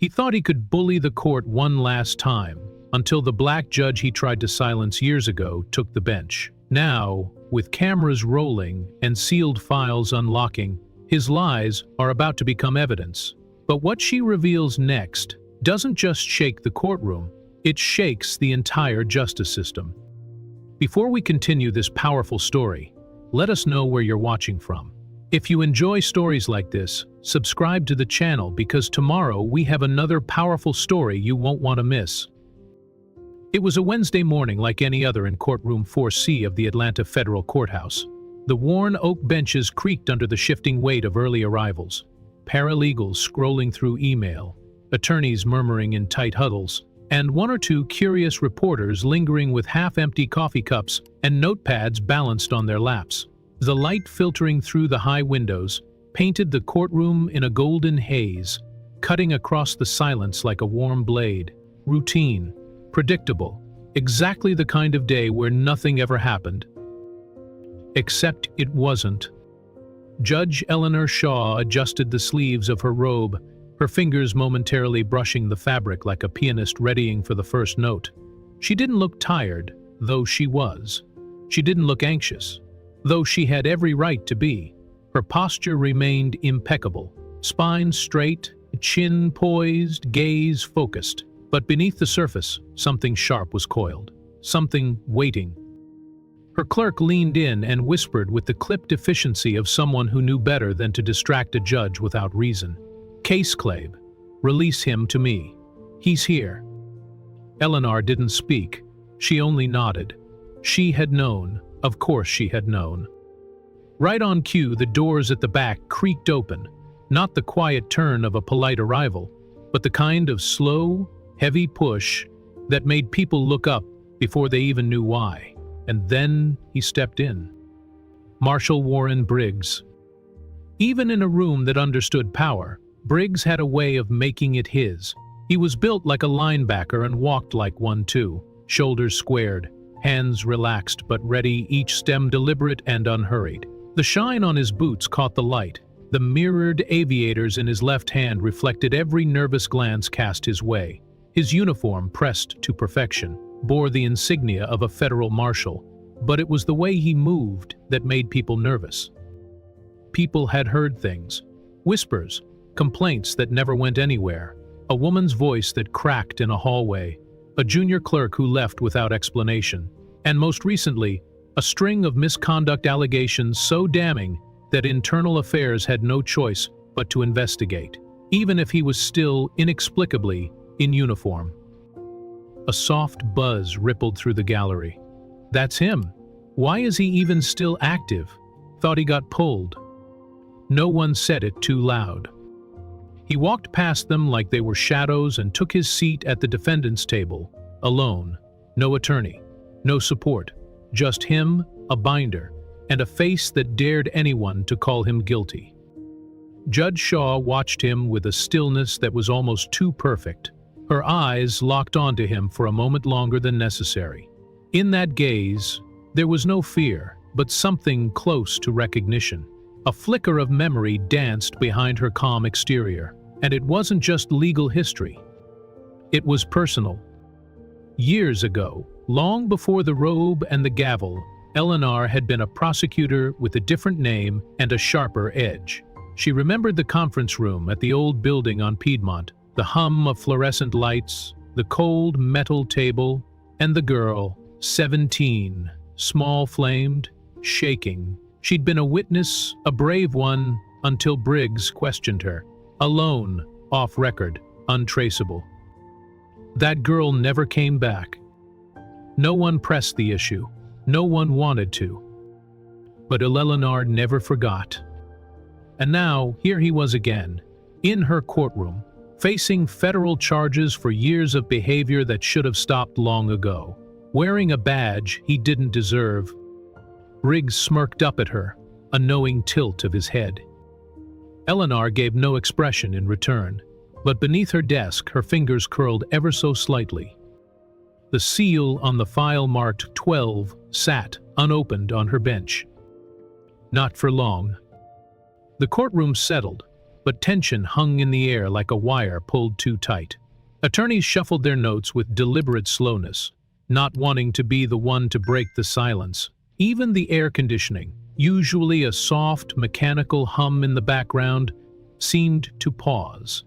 He thought he could bully the court one last time, until the black judge he tried to silence years ago took the bench. Now, with cameras rolling and sealed files unlocking, his lies are about to become evidence. But what she reveals next doesn't just shake the courtroom, it shakes the entire justice system. Before we continue this powerful story, let us know where you're watching from. If you enjoy stories like this, subscribe to the channel because tomorrow we have another powerful story you won't want to miss. It was a Wednesday morning like any other in courtroom 4C of the Atlanta Federal Courthouse. The worn oak benches creaked under the shifting weight of early arrivals. Paralegals scrolling through email, attorneys murmuring in tight huddles, and one or two curious reporters lingering with half-empty coffee cups and notepads balanced on their laps. The light filtering through the high windows painted the courtroom in a golden haze, cutting across the silence like a warm blade. Routine, predictable, exactly the kind of day where nothing ever happened. Except it wasn't. Judge Elellanar Shaw adjusted the sleeves of her robe, her fingers momentarily brushing the fabric like a pianist readying for the first note. She didn't look tired, though she was. She didn't look anxious, though she had every right to be. Her posture remained impeccable, spine straight, chin poised, gaze focused. But beneath the surface, something sharp was coiled, something waiting. Her clerk leaned in and whispered with the clipped efficiency of someone who knew better than to distract a judge without reason. "Case Clabe, release him to me. He's here." Elellanar didn't speak. She only nodded. She had known. Of course she had known. Right on cue, the doors at the back creaked open, not the quiet turn of a polite arrival, but the kind of slow, heavy push that made people look up before they even knew why. And then he stepped in. Marshal Warren Briggs. Even in a room that understood power, Briggs had a way of making it his. He was built like a linebacker and walked like one too, shoulders squared, hands relaxed but ready, each stem deliberate and unhurried. The shine on his boots caught the light. The mirrored aviators in his left hand reflected every nervous glance cast his way. His uniform, pressed to perfection, bore the insignia of a federal marshal, but it was the way he moved that made people nervous. People had heard things, whispers, complaints that never went anywhere, a woman's voice that cracked in a hallway, a junior clerk who left without explanation, and most recently, a string of misconduct allegations so damning that internal affairs had no choice but to investigate, even if he was still, inexplicably, in uniform. A soft buzz rippled through the gallery. That's him. Why is he even still active? Thought he got pulled. No one said it too loud. He walked past them like they were shadows and took his seat at the defendant's table, alone. No attorney, no support, just him, a binder, and a face that dared anyone to call him guilty. Judge Shaw watched him with a stillness that was almost too perfect. Her eyes locked onto him for a moment longer than necessary. In that gaze, there was no fear, but something close to recognition. A flicker of memory danced behind her calm exterior, and it wasn't just legal history. It was personal. Years ago, long before the robe and the gavel, Elellanar had been a prosecutor with a different name and a sharper edge. She remembered the conference room at the old building on Piedmont, the hum of fluorescent lights, the cold metal table, and the girl, 17, small-flamed, shaking. She'd been a witness, a brave one, until Briggs questioned her. Alone, off record, untraceable. That girl never came back. No one pressed the issue. No one wanted to. But Elellanar never forgot. And now, here he was again, in her courtroom, facing federal charges for years of behavior that should have stopped long ago, wearing a badge he didn't deserve. Briggs smirked up at her, a knowing tilt of his head. Elellanar gave no expression in return, but beneath her desk her fingers curled ever so slightly. The seal on the file marked 12 sat unopened on her bench. Not for long. The courtroom settled, but tension hung in the air like a wire pulled too tight. Attorneys shuffled their notes with deliberate slowness, not wanting to be the one to break the silence. Even the air conditioning, usually a soft, mechanical hum in the background, seemed to pause.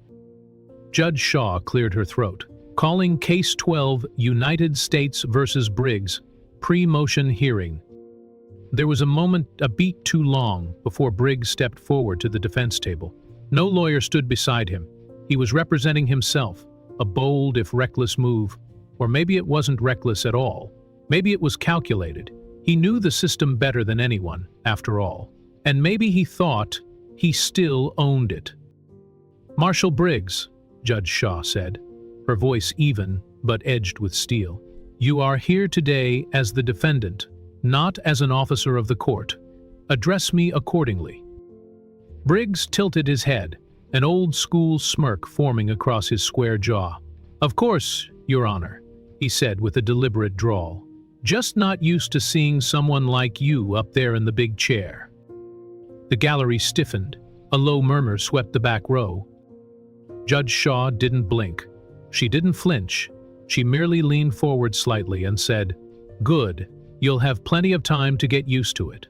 Judge Shaw cleared her throat, calling Case 12 United States versus Briggs, pre-motion hearing. There was a moment, a beat too long, before Briggs stepped forward to the defense table. No lawyer stood beside him. He was representing himself, a bold if reckless move. Or maybe it wasn't reckless at all. Maybe it was calculated. He knew the system better than anyone, after all. And maybe he thought he still owned it. "Marshal Briggs," Judge Shaw said, her voice even but edged with steel. "You are here today as the defendant, not as an officer of the court. Address me accordingly." Briggs tilted his head, an old-school smirk forming across his square jaw. "Of course, Your Honor," he said with a deliberate drawl. "Just not used to seeing someone like you up there in the big chair." The gallery stiffened. A low murmur swept the back row. Judge Shaw didn't blink. She didn't flinch. She merely leaned forward slightly and said, "Good. You'll have plenty of time to get used to it."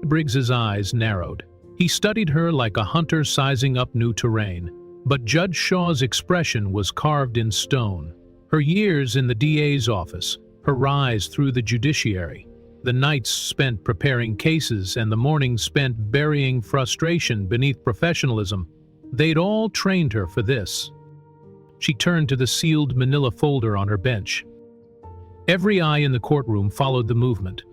Briggs's eyes narrowed. He studied her like a hunter sizing up new terrain. But Judge Shaw's expression was carved in stone. Her years in the DA's office, her rise through the judiciary, the nights spent preparing cases and the mornings spent burying frustration beneath professionalism, they'd all trained her for this. She turned to the sealed manila folder on her bench. Every eye in the courtroom followed the movement.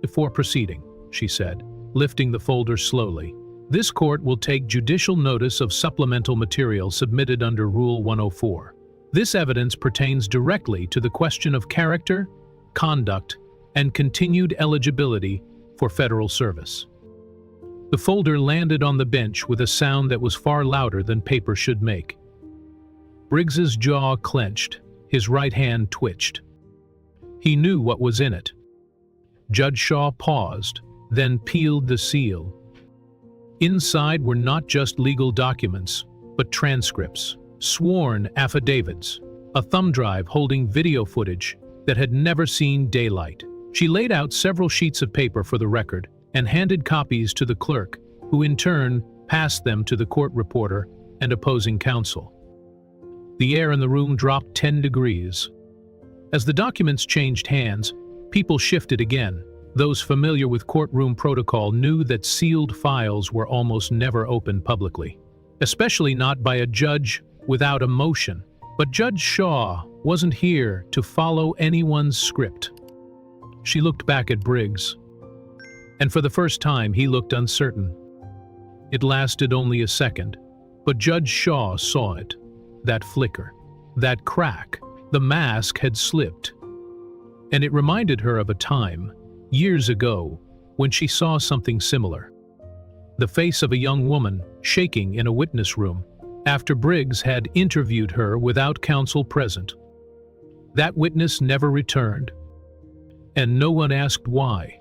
"Before proceeding," she said, lifting the folder slowly, "this court will take judicial notice of supplemental material submitted under Rule 104. This evidence pertains directly to the question of character, conduct, and continued eligibility for federal service." The folder landed on the bench with a sound that was far louder than paper should make. Briggs's jaw clenched, his right hand twitched. He knew what was in it. Judge Shaw paused, then peeled the seal. Inside were not just legal documents, but transcripts, sworn affidavits, a thumb drive holding video footage that had never seen daylight. She laid out several sheets of paper for the record and handed copies to the clerk, who in turn passed them to the court reporter and opposing counsel. The air in the room dropped 10 degrees. As the documents changed hands, people shifted again. Those familiar with courtroom protocol knew that sealed files were almost never opened publicly, especially not by a judge without emotion. But Judge Shaw wasn't here to follow anyone's script. She looked back at Briggs, and for the first time he looked uncertain. It lasted only a second, but Judge Shaw saw it. That flicker, that crack, the mask had slipped. And it reminded her of a time, years ago, when she saw something similar. The face of a young woman shaking in a witness room after Briggs had interviewed her without counsel present. That witness never returned, and no one asked why.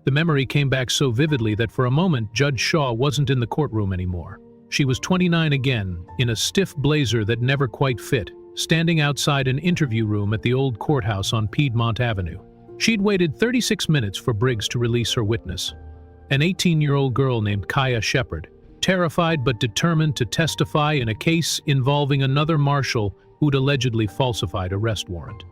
The memory came back so vividly that for a moment Judge Shaw wasn't in the courtroom anymore. She was 29 again, in a stiff blazer that never quite fit, standing outside an interview room at the old courthouse on Piedmont Avenue. She'd waited 36 minutes for Briggs to release her witness, an 18-year-old girl named Kaya Shepard, terrified but determined to testify in a case involving another marshal who'd allegedly falsified arrest warrant.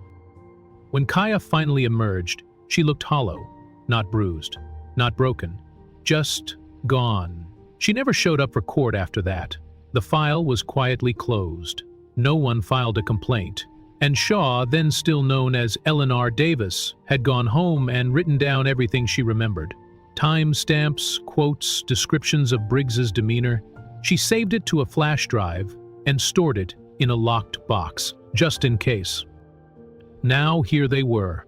When Kaya finally emerged, she looked hollow, not bruised, not broken, just gone. She never showed up for court after that. The file was quietly closed. No one filed a complaint. And Shaw, then still known as Elellanar Davis, had gone home and written down everything she remembered. Time-stamps, quotes, descriptions of Briggs's demeanor. She saved it to a flash drive and stored it in a locked box, just in case. Now here they were.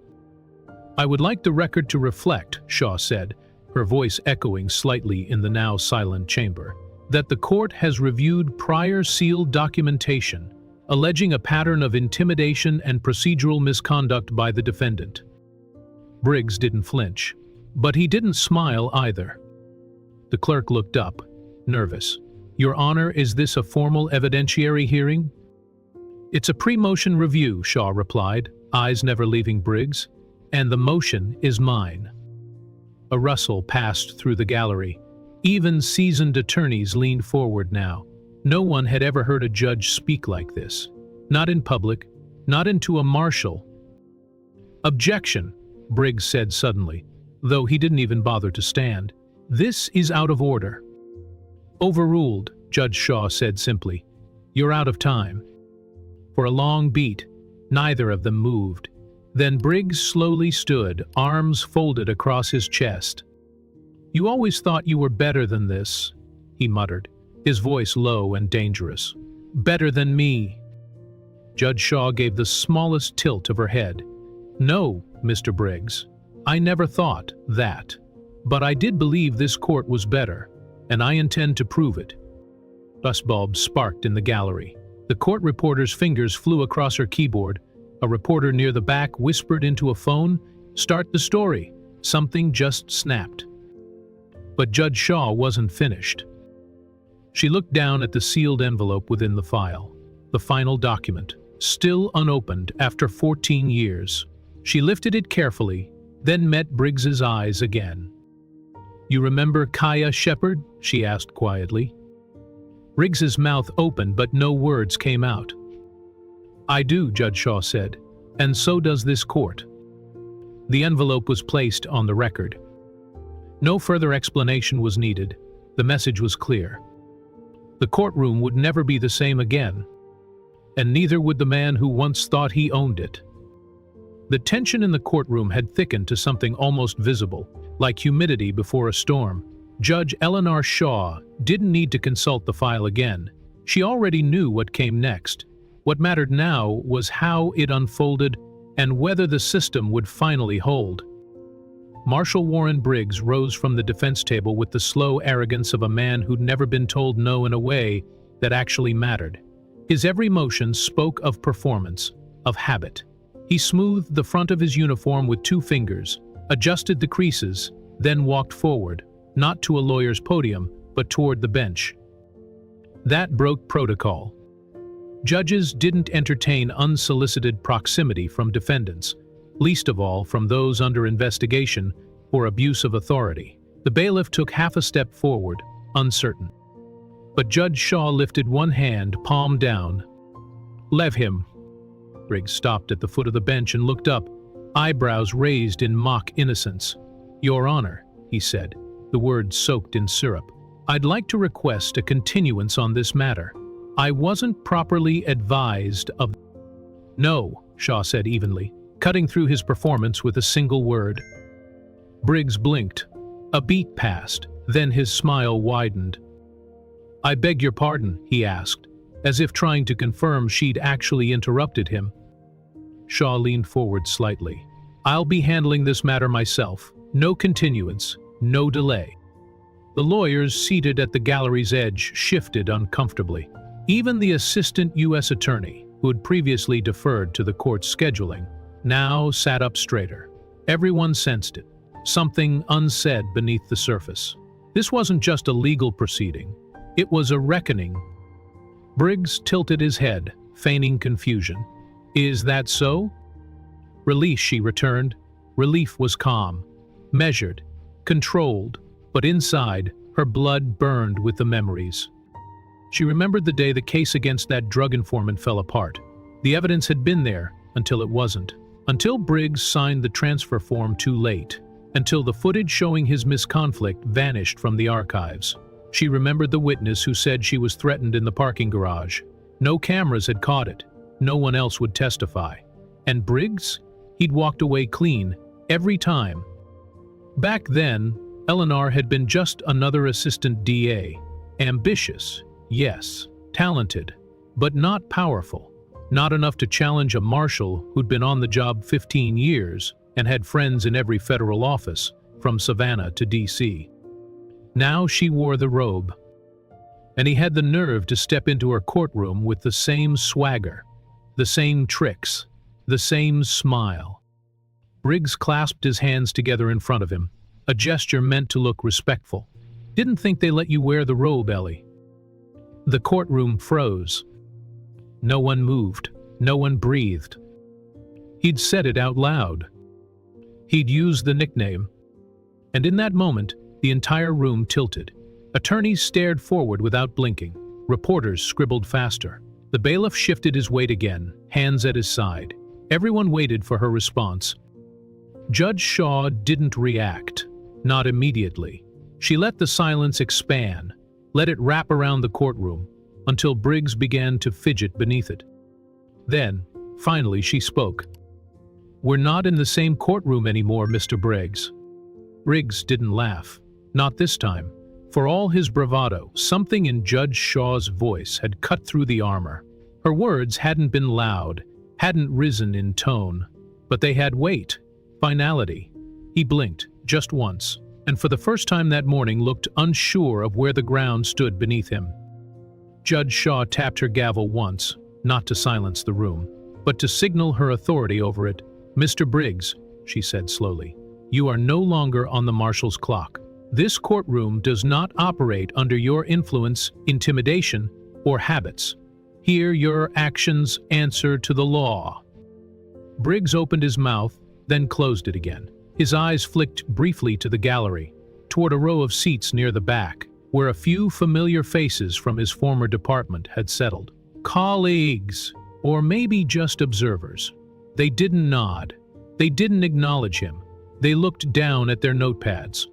"I would like the record to reflect," Shaw said, her voice echoing slightly in the now silent chamber, "that the court has reviewed prior sealed documentation alleging a pattern of intimidation and procedural misconduct by the defendant." Briggs didn't flinch, but he didn't smile either. The clerk looked up, nervous. "Your Honor, is this a formal evidentiary hearing?" "It's a pre-motion review," Shaw replied, eyes never leaving Briggs, "and the motion is mine." A rustle passed through the gallery. Even seasoned attorneys leaned forward now. No one had ever heard a judge speak like this. Not in public, not into a marshal. "Objection," Briggs said suddenly, though he didn't even bother to stand. "This is out of order." "Overruled," Judge Shaw said simply. "You're out of time." For a long beat, neither of them moved. Then Briggs slowly stood, arms folded across his chest. "You always thought you were better than this," he muttered, his voice low and dangerous. "Better than me." Judge Shaw gave the smallest tilt of her head. "No, Mr. Briggs, I never thought that. But I did believe this court was better, and I intend to prove it." Busbulbs sparked in the gallery. The court reporter's fingers flew across her keyboard. A reporter near the back whispered into a phone, "Start the story." Something just snapped. But Judge Shaw wasn't finished. She looked down at the sealed envelope within the file, the final document, still unopened after 14 years. She lifted it carefully, then met Briggs's eyes again. "You remember Kaya Shepard?" she asked quietly. Briggs's mouth opened, but no words came out. "I do," Judge Shaw said, "and so does this court." The envelope was placed on the record. No further explanation was needed. The message was clear. The courtroom would never be the same again, and neither would the man who once thought he owned it. The tension in the courtroom had thickened to something almost visible, like humidity before a storm. Judge Elellanar Shaw didn't need to consult the file again. She already knew what came next. What mattered now was how it unfolded and whether the system would finally hold. Marshal Warren Briggs rose from the defense table with the slow arrogance of a man who'd never been told no in a way that actually mattered. His every motion spoke of performance, of habit. He smoothed the front of his uniform with 2 fingers, adjusted the creases, then walked forward, not to a lawyer's podium, but toward the bench. That broke protocol. Judges didn't entertain unsolicited proximity from defendants, least of all from those under investigation for abuse of authority. The bailiff took half a step forward, uncertain. But Judge Shaw lifted one hand, palm down. "Leave him." Briggs stopped at the foot of the bench and looked up, eyebrows raised in mock innocence. "Your Honor," he said, the words soaked in syrup, "I'd like to request a continuance on this matter. I wasn't properly advised of—" "No," Shaw said evenly, cutting through his performance with a single word. Briggs blinked. A beat passed, then his smile widened. "I beg your pardon," he asked, as if trying to confirm she'd actually interrupted him. Shaw leaned forward slightly. "I'll be handling this matter myself. No continuance, no delay." The lawyers seated at the gallery's edge shifted uncomfortably. Even the assistant U.S. attorney, who had previously deferred to the court's scheduling, now sat up straighter. Everyone sensed it, something unsaid beneath the surface. This wasn't just a legal proceeding. It was a reckoning. Briggs tilted his head, feigning confusion. "Is that so?" "Release," she returned. Relief was calm, measured, controlled, but inside, her blood burned with the memories. She remembered the day the case against that drug informant fell apart. The evidence had been there until it wasn't. Until Briggs signed the transfer form too late. Until the footage showing his misconflict vanished from the archives. She remembered the witness who said she was threatened in the parking garage. No cameras had caught it. No one else would testify. And Briggs? He'd walked away clean, every time. Back then, Elellanar had been just another assistant DA. Ambitious, yes. Talented, but not powerful. Not enough to challenge a marshal who'd been on the job 15 years and had friends in every federal office, from Savannah to D.C. Now she wore the robe. And he had the nerve to step into her courtroom with the same swagger, the same tricks, the same smile. Briggs clasped his hands together in front of him, a gesture meant to look respectful. "Didn't think they let you wear the robe, Ellie." The courtroom froze. No one moved. No one breathed. He'd said it out loud. He'd used the nickname. And in that moment, the entire room tilted. Attorneys stared forward without blinking. Reporters scribbled faster. The bailiff shifted his weight again, hands at his side. Everyone waited for her response. Judge Shaw didn't react. Not immediately. She let the silence expand, let it wrap around the courtroom, until Briggs began to fidget beneath it. Then, finally, she spoke. "We're not in the same courtroom anymore, Mr. Briggs." Briggs didn't laugh. Not this time. For all his bravado, something in Judge Shaw's voice had cut through the armor. Her words hadn't been loud, hadn't risen in tone, but they had weight, finality. He blinked, just once, and for the first time that morning looked unsure of where the ground stood beneath him. Judge Shaw tapped her gavel once, not to silence the room, but to signal her authority over it. "Mr. Briggs," she said slowly, "you are no longer on the marshal's clock. This courtroom does not operate under your influence, intimidation, or habits. Here your actions answer to the law." Briggs opened his mouth, then closed it again. His eyes flicked briefly to the gallery, toward a row of seats near the back, where a few familiar faces from his former department had settled. Colleagues, or maybe just observers. They didn't nod. They didn't acknowledge him. They looked down at their notepads.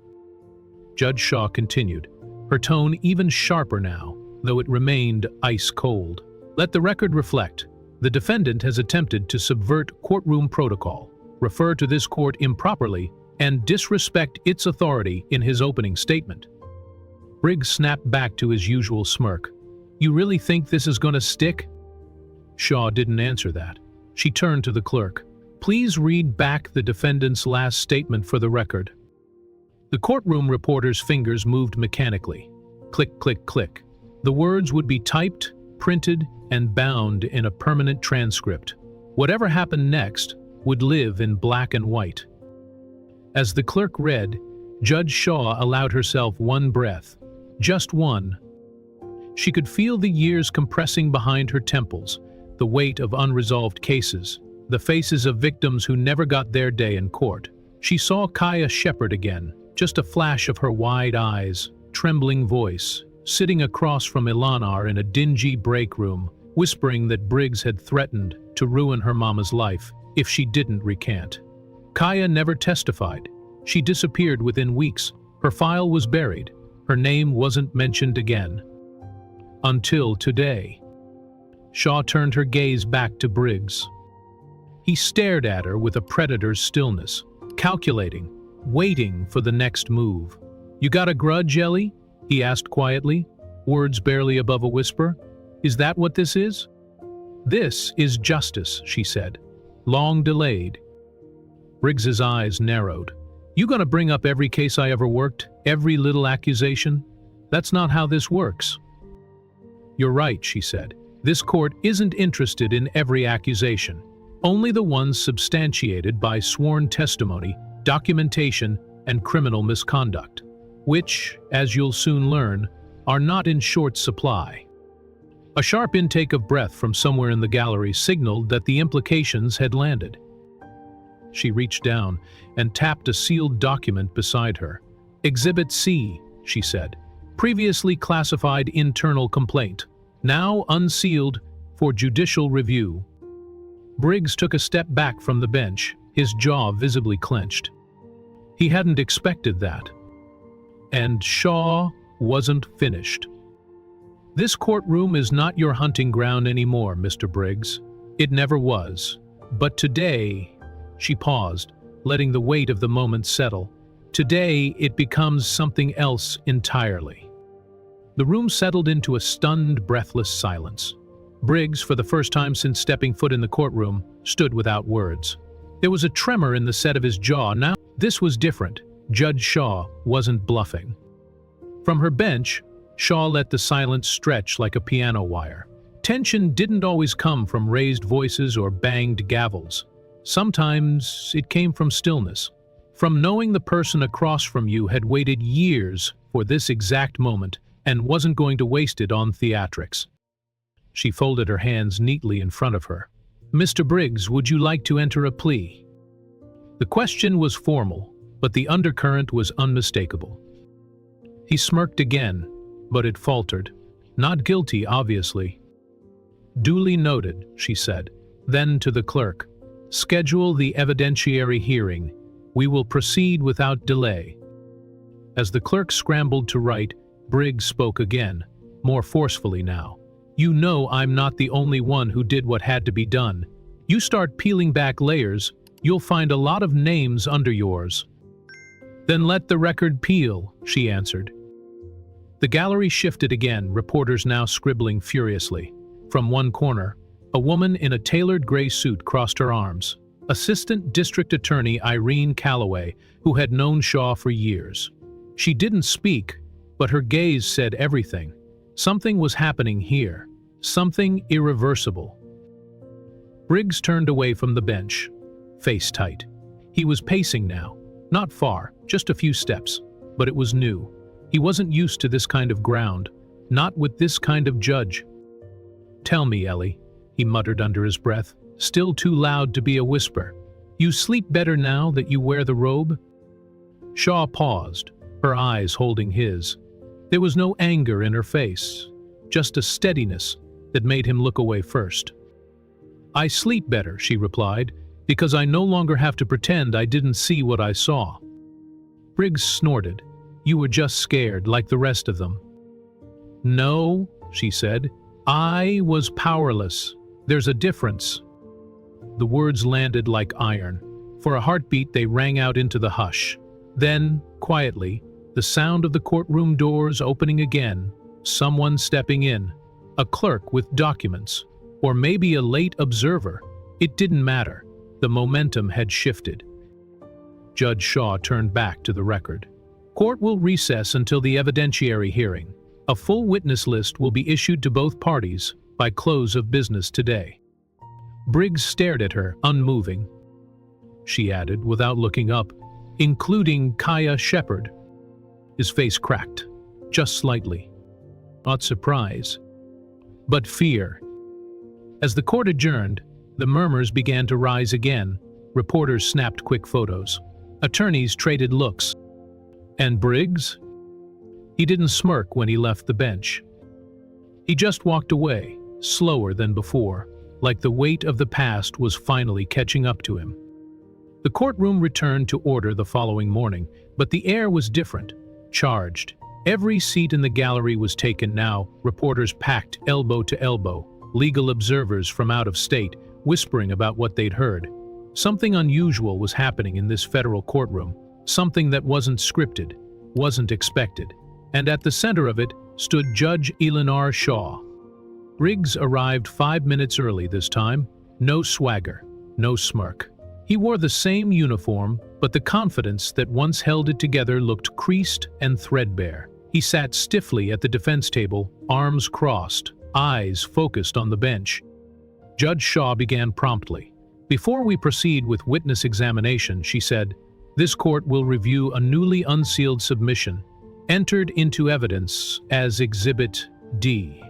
Judge Shaw continued, her tone even sharper now, though it remained ice cold. "Let the record reflect. The defendant has attempted to subvert courtroom protocol, refer to this court improperly, and disrespect its authority in his opening statement." Briggs snapped back to his usual smirk. "You really think this is going to stick?" Shaw didn't answer that. She turned to the clerk. "Please read back the defendant's last statement for the record." The courtroom reporter's fingers moved mechanically. Click, click, click. The words would be typed, printed, and bound in a permanent transcript. Whatever happened next would live in black and white. As the clerk read, Judge Shaw allowed herself one breath. Just one. She could feel the years compressing behind her temples, the weight of unresolved cases, the faces of victims who never got their day in court. She saw Kaya Shepard again, just a flash of her wide eyes, trembling voice, sitting across from Elellanar in a dingy break room, whispering that Briggs had threatened to ruin her mama's life if she didn't recant. Kaya never testified. She disappeared within weeks. Her file was buried. Her name wasn't mentioned again. Until today. Shaw turned her gaze back to Briggs. He stared at her with a predator's stillness, calculating, waiting for the next move. "You got a grudge, Ellie?" he asked quietly, words barely above a whisper. "Is that what this is?" "This is justice," she said. "Long delayed." Briggs's eyes narrowed. "You gonna bring up every case I ever worked? Every little accusation? That's not how this works." "You're right," she said. "This court isn't interested in every accusation. Only the ones substantiated by sworn testimony, documentation, and criminal misconduct, which, as you'll soon learn, are not in short supply." A sharp intake of breath from somewhere in the gallery signaled that the implications had landed. She reached down and tapped a sealed document beside her. "Exhibit C," she said. "Previously classified internal complaint. Now unsealed for judicial review." Briggs took a step back from the bench, his jaw visibly clenched. He hadn't expected that. And Shaw wasn't finished. "This courtroom is not your hunting ground anymore, Mr. Briggs. It never was. But today," she paused, letting the weight of the moment settle, "today it becomes something else entirely." The room settled into a stunned, breathless silence. Briggs, for the first time since stepping foot in the courtroom, stood without words. There was a tremor in the set of his jaw. Now, this was different. Judge Shaw wasn't bluffing. From her bench, Shaw let the silence stretch like a piano wire. Tension didn't always come from raised voices or banged gavels. Sometimes it came from stillness, from knowing the person across from you had waited years for this exact moment and wasn't going to waste it on theatrics. She folded her hands neatly in front of her. "Mr. Briggs, would you like to enter a plea?" The question was formal, but the undercurrent was unmistakable. He smirked again, but it faltered. "Not guilty, obviously." "Duly noted," she said. Then to the clerk, "Schedule the evidentiary hearing. We will proceed without delay." As the clerk scrambled to write, Briggs spoke again, more forcefully now. "You know I'm not the only one who did what had to be done. You start peeling back layers, you'll find a lot of names under yours." "Then let the record peel," she answered. The gallery shifted again, reporters now scribbling furiously. From one corner, a woman in a tailored gray suit crossed her arms. Assistant District Attorney Irene Calloway, who had known Shaw for years. She didn't speak, but her gaze said everything. Something was happening here. Something irreversible. Briggs turned away from the bench, face tight. He was pacing now. Not far, just a few steps, but it was new. He wasn't used to this kind of ground, not with this kind of judge. "Tell me, Ellie," he muttered under his breath, still too loud to be a whisper. "You sleep better now that you wear the robe?" Shaw paused, her eyes holding his. There was no anger in her face, just a steadiness that made him look away first. "I sleep better," she replied, "because I no longer have to pretend I didn't see what I saw." Briggs snorted. "You were just scared, like the rest of them." "No," she said. "I was powerless. There's a difference." The words landed like iron. For a heartbeat, they rang out into the hush. Then, quietly, the sound of the courtroom doors opening again, someone stepping in, a clerk with documents, or maybe a late observer. It didn't matter. The momentum had shifted. Judge Shaw turned back to the record. "Court will recess until the evidentiary hearing. A full witness list will be issued to both parties by close of business today." Briggs stared at her, unmoving. She added, without looking up, "Including Kaya Shepard." His face cracked, just slightly. Not surprise, but fear. As the court adjourned, the murmurs began to rise again. Reporters snapped quick photos. Attorneys traded looks. And Briggs? He didn't smirk when he left the bench. He just walked away, slower than before, like the weight of the past was finally catching up to him. The courtroom returned to order the following morning, but the air was different, charged. Every seat in the gallery was taken now, reporters packed elbow to elbow, legal observers from out of state, whispering about what they'd heard. Something unusual was happening in this federal courtroom, something that wasn't scripted, wasn't expected. And at the center of it stood Judge Elellanar Shaw. Briggs arrived 5 minutes early this time. No swagger, no smirk. He wore the same uniform, but the confidence that once held it together looked creased and threadbare. He sat stiffly at the defense table, arms crossed, eyes focused on the bench. Judge Shaw began promptly. "Before we proceed with witness examination," she said, "this court will review a newly unsealed submission, entered into evidence as Exhibit D."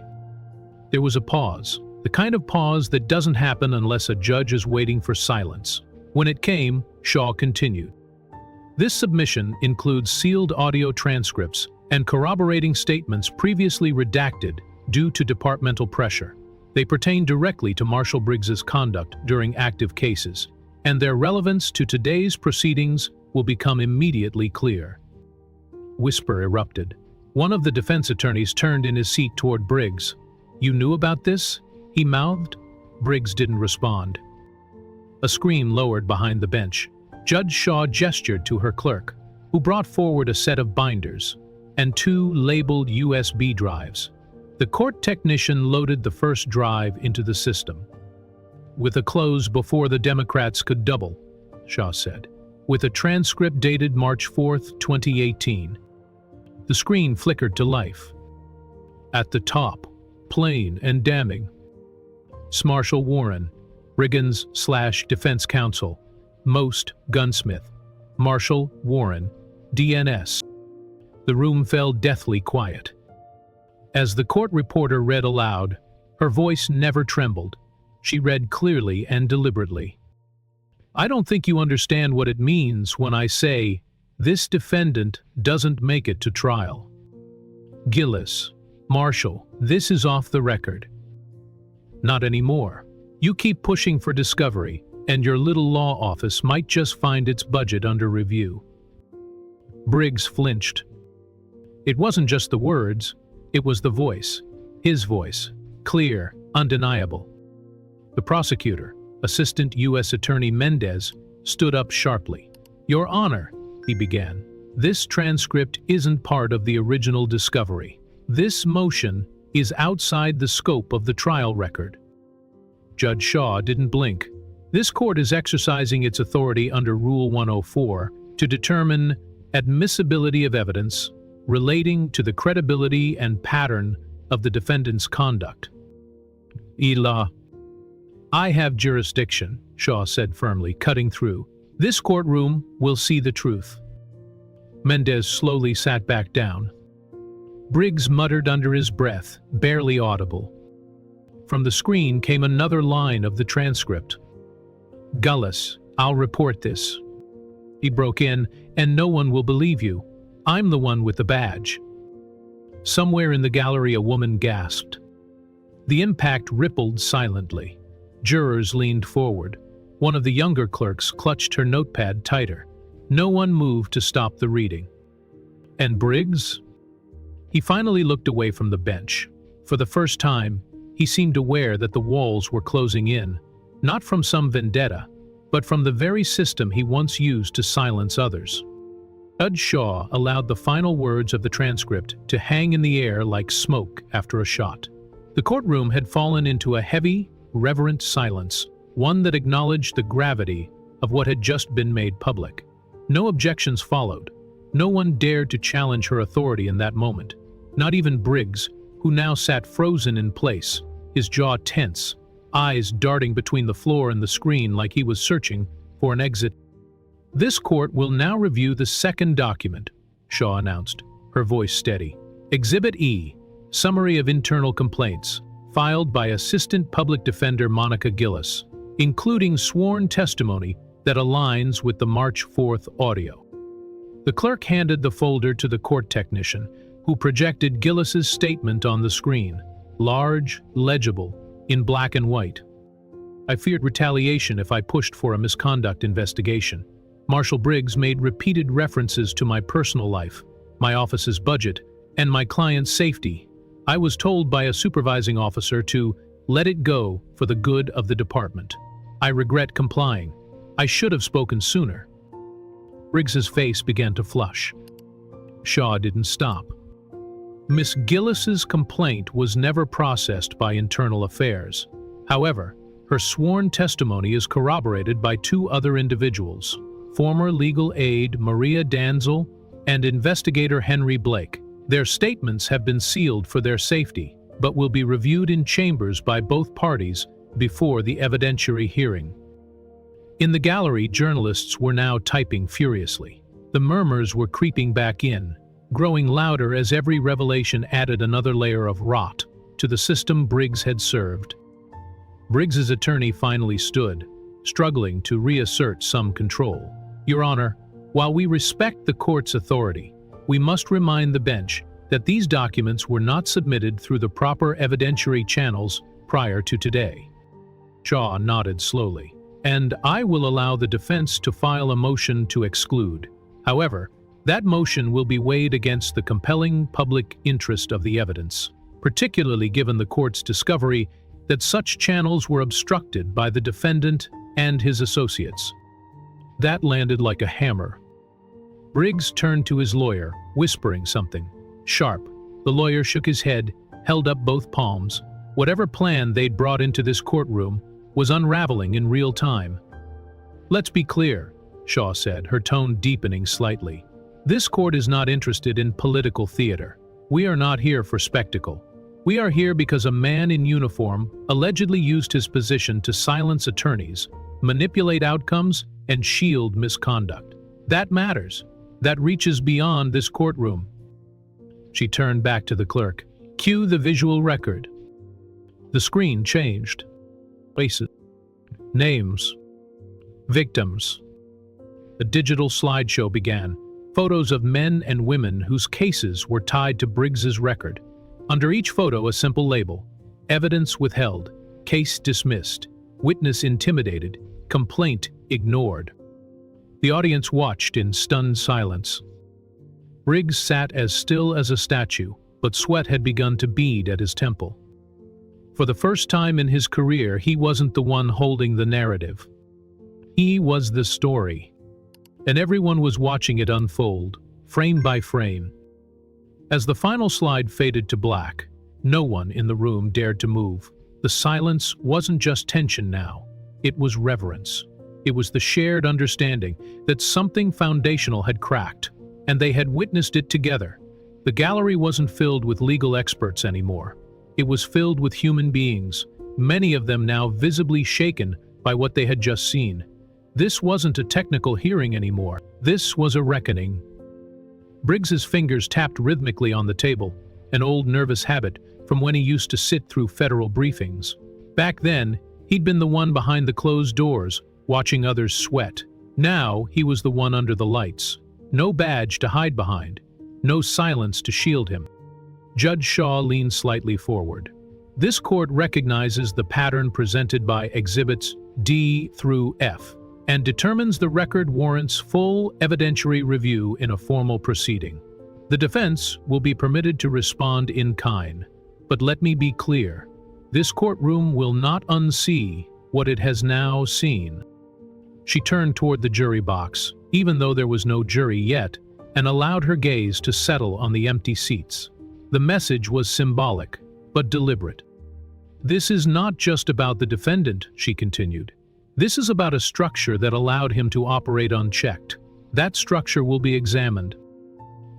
There was a pause, the kind of pause that doesn't happen unless a judge is waiting for silence. When it came, Shaw continued. "This submission includes sealed audio transcripts and corroborating statements previously redacted due to departmental pressure. They pertain directly to Marshal Briggs's conduct during active cases, and their relevance to today's proceedings will become immediately clear." Whisper erupted. One of the defense attorneys turned in his seat toward Briggs. "You knew about this?" he mouthed. Briggs didn't respond. A scream lowered behind the bench. Judge Shaw gestured to her clerk, who brought forward a set of binders and 2 labeled USB drives. The court technician loaded the first drive into the system. "With a close before the Democrats could double," Shaw said, "with a transcript dated March 4th, 2018. The screen flickered to life. At the top, plain and damning, Marshal Warren, Brigands/Defense Counsel, Most Gunsmith, Marshal Warren, DNS. The room fell deathly quiet. As the court reporter read aloud, her voice never trembled. She read clearly and deliberately. "I don't think you understand what it means when I say this defendant doesn't make it to trial. Gillis, Marshal, this is off the record. Not anymore. You keep pushing for discovery, and your little law office might just find its budget under review." Briggs flinched. It wasn't just the words, it was the voice. His voice. Clear, undeniable. The prosecutor, Assistant U.S. Attorney Mendez, stood up sharply. "Your Honor," he began, "this transcript isn't part of the original discovery. This motion is outside the scope of the trial record." Judge Shaw didn't blink. This court is exercising its authority under Rule 104 to determine admissibility of evidence relating to the credibility and pattern of the defendant's conduct. "I have jurisdiction," Shaw said firmly, cutting through. "This courtroom will see the truth." Mendez slowly sat back down. Briggs muttered under his breath, barely audible. From the screen came another line of the transcript. "Gillis, I'll report this." He broke in, "And no one will believe you. I'm the one with the badge." Somewhere in the gallery a woman gasped. The impact rippled silently. Jurors leaned forward. One of the younger clerks clutched her notepad tighter. No one moved to stop the reading. "And Briggs?" He finally looked away from the bench. For the first time, he seemed aware that the walls were closing in, not from some vendetta, but from the very system he once used to silence others. Judge Shaw allowed the final words of the transcript to hang in the air like smoke after a shot. The courtroom had fallen into a heavy, reverent silence, one that acknowledged the gravity of what had just been made public. No objections followed. No one dared to challenge her authority in that moment. Not even Briggs, who now sat frozen in place, his jaw tense, eyes darting between the floor and the screen like he was searching for an exit. "This court will now review the second document," Shaw announced, her voice steady. "Exhibit E, Summary of Internal Complaints, filed by Assistant Public Defender Monica Gillis, including sworn testimony that aligns with the March 4th audio." The clerk handed the folder to the court technician, who projected Gillis's statement on the screen, large, legible, in black and white. "I feared retaliation if I pushed for a misconduct investigation. Marshal Briggs made repeated references to my personal life, my office's budget, and my client's safety. I was told by a supervising officer to let it go for the good of the department. I regret complying. I should have spoken sooner." Briggs's face began to flush. Shaw didn't stop. Miss Gillis's complaint was never processed by Internal Affairs. However, her sworn testimony is corroborated by two other individuals, former legal aide Maria Danzel and investigator Henry Blake. Their statements have been sealed for their safety, but will be reviewed in chambers by both parties before the evidentiary hearing. In the gallery, journalists were now typing furiously. The murmurs were creeping back in, growing louder as every revelation added another layer of rot to the system Briggs had served. Briggs's attorney finally stood, struggling to reassert some control. "Your Honor, while we respect the court's authority, we must remind the bench that these documents were not submitted through the proper evidentiary channels prior to today." Shaw nodded slowly. "And I will allow the defense to file a motion to exclude. However, that motion will be weighed against the compelling public interest of the evidence, particularly given the court's discovery that such channels were obstructed by the defendant and his associates." That landed like a hammer. Briggs turned to his lawyer, whispering something. Sharp. The lawyer shook his head, held up both palms. Whatever plan they'd brought into this courtroom was unraveling in real time. "Let's be clear," Shaw said, her tone deepening slightly. "This court is not interested in political theater. We are not here for spectacle. We are here because a man in uniform allegedly used his position to silence attorneys, manipulate outcomes, and shield misconduct. That matters. That reaches beyond this courtroom." She turned back to the clerk. Cue the visual record. The screen changed. Faces. Names. Victims. A digital slideshow began. Photos of men and women whose cases were tied to Briggs's record. Under each photo, a simple label: evidence withheld, case dismissed, witness intimidated, complaint ignored. The audience watched in stunned silence. Briggs sat as still as a statue, but sweat had begun to bead at his temple. For the first time in his career, he wasn't the one holding the narrative. He was the story. And everyone was watching it unfold, frame by frame. As the final slide faded to black, no one in the room dared to move. The silence wasn't just tension now, it was reverence. It was the shared understanding that something foundational had cracked, and they had witnessed it together. The gallery wasn't filled with legal experts anymore. It was filled with human beings, many of them now visibly shaken by what they had just seen. This wasn't a technical hearing anymore. This was a reckoning. Briggs's fingers tapped rhythmically on the table, an old nervous habit from when he used to sit through federal briefings. Back then, he'd been the one behind the closed doors, watching others sweat. Now, he was the one under the lights. No badge to hide behind. No silence to shield him. Judge Shaw leaned slightly forward. This court recognizes the pattern presented by Exhibits D through F and determines the record warrants full evidentiary review in a formal proceeding. The defense will be permitted to respond in kind. But let me be clear, this courtroom will not unsee what it has now seen. She turned toward the jury box, even though there was no jury yet, and allowed her gaze to settle on the empty seats. The message was symbolic, but deliberate. This is not just about the defendant, she continued. This is about a structure that allowed him to operate unchecked. That structure will be examined.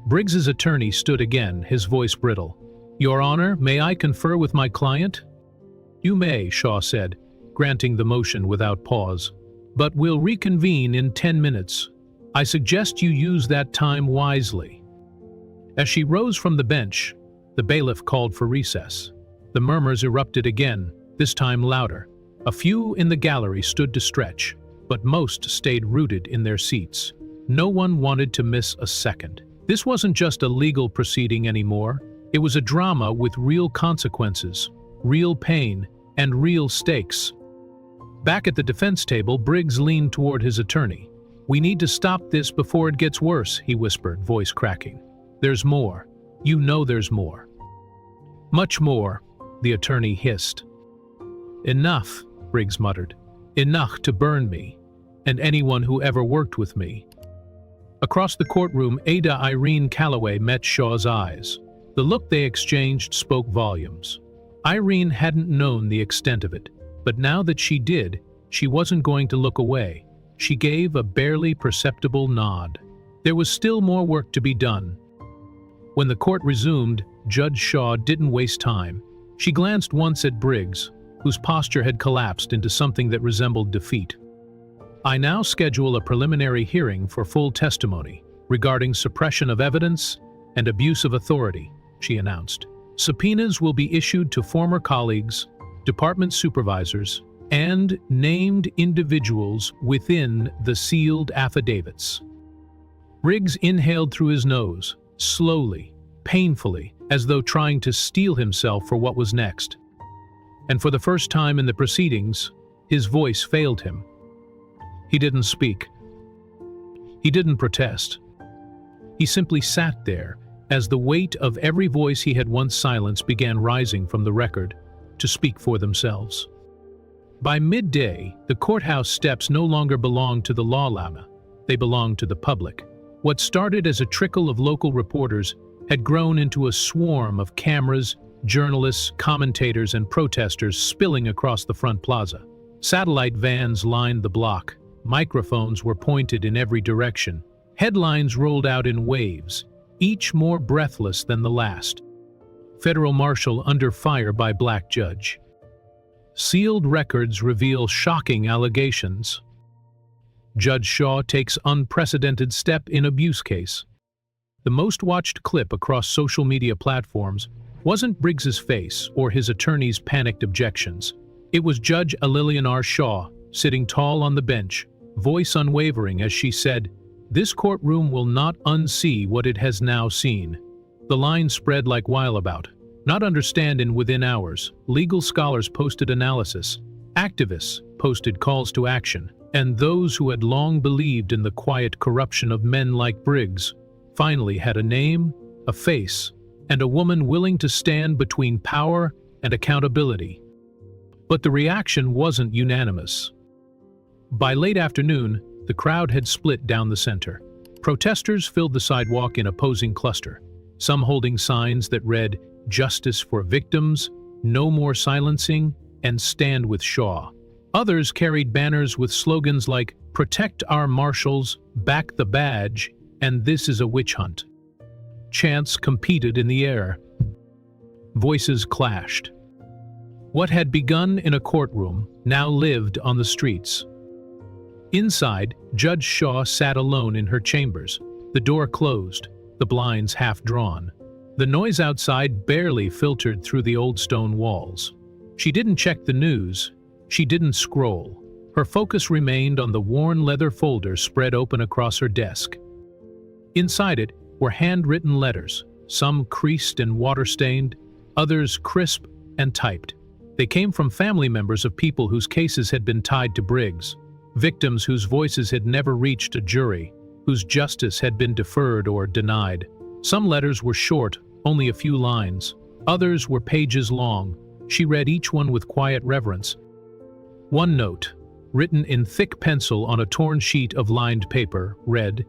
Briggs's attorney stood again, his voice brittle. Your Honor, may I confer with my client? You may, Shaw said, granting the motion without pause. But we'll reconvene in 10 minutes. I suggest you use that time wisely. As she rose from the bench, the bailiff called for recess. The murmurs erupted again, this time louder. A few in the gallery stood to stretch, but most stayed rooted in their seats. No one wanted to miss a second. This wasn't just a legal proceeding anymore. It was a drama with real consequences, real pain, and real stakes. Back at the defense table, Briggs leaned toward his attorney. We need to stop this before it gets worse, he whispered, voice cracking. There's more. You know there's more. Much more, the attorney hissed. Enough, Briggs muttered. Enough to burn me, and anyone who ever worked with me. Across the courtroom, Ada Irene Calloway met Shaw's eyes. The look they exchanged spoke volumes. Irene hadn't known the extent of it, but now that she did, she wasn't going to look away. She gave a barely perceptible nod. There was still more work to be done. When the court resumed, Judge Shaw didn't waste time. She glanced once at Briggs, whose posture had collapsed into something that resembled defeat. I now schedule a preliminary hearing for full testimony regarding suppression of evidence and abuse of authority, she announced. Subpoenas will be issued to former colleagues, department supervisors, and named individuals within the sealed affidavits. Briggs inhaled through his nose, slowly, painfully, as though trying to steel himself for what was next. And for the first time in the proceedings, his voice failed him. He didn't speak. He didn't protest. He simply sat there as the weight of every voice he had once silenced began rising from the record to speak for themselves. By midday, the courthouse steps no longer belonged to the law lama. They belonged to the public. What started as a trickle of local reporters had grown into a swarm of cameras, journalists, commentators, and protesters spilling across the front plaza. Satellite vans lined the block. Microphones were pointed in every direction. Headlines rolled out in waves, each more breathless than the last. Federal marshal under fire by black judge. Sealed records reveal shocking allegations. Judge Shaw takes unprecedented step in abuse case. The most watched clip across social media platforms Wasn't Briggs's face or his attorney's panicked objections. It was Judge Elellanar Shaw, sitting tall on the bench, voice unwavering as she said, "This courtroom will not unsee what it has now seen." The line spread like wild-about. Not understand in within hours, legal scholars posted analysis, activists posted calls to action, and those who had long believed in the quiet corruption of men like Briggs finally had a name, a face, and a woman willing to stand between power and accountability. But the reaction wasn't unanimous. By late afternoon, the crowd had split down the center. Protesters filled the sidewalk in opposing cluster, some holding signs that read, "Justice for victims," "No more silencing," and "Stand with Shaw." Others carried banners with slogans like, "Protect our marshals," "Back the badge," and "This is a witch hunt." Chants competed in the air. Voices clashed. What had begun in a courtroom now lived on the streets. Inside, Judge Shaw sat alone in her chambers, the door closed, the blinds half drawn. The noise outside barely filtered through the old stone walls. She didn't check the news. She didn't scroll. Her focus remained on the worn leather folder spread open across her desk. Inside it were handwritten letters, some creased and water-stained, others crisp and typed. They came from family members of people whose cases had been tied to Briggs, victims whose voices had never reached a jury, whose justice had been deferred or denied. Some letters were short, only a few lines. Others were pages long. She read each one with quiet reverence. One note, written in thick pencil on a torn sheet of lined paper, read,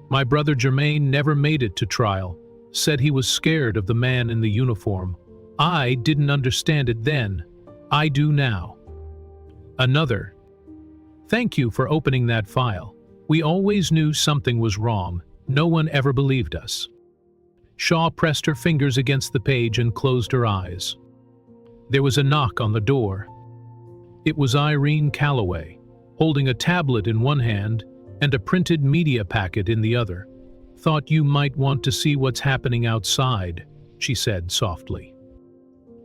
"My brother Jermaine never made it to trial. Said he was scared of the man in the uniform. I didn't understand it then. I do now." Another, "Thank you for opening that file. We always knew something was wrong. No one ever believed us." Shaw pressed her fingers against the page and closed her eyes. There was a knock on the door. It was Irene Calloway, holding a tablet in one hand and a printed media packet in the other. "Thought you might want to see what's happening outside," she said softly.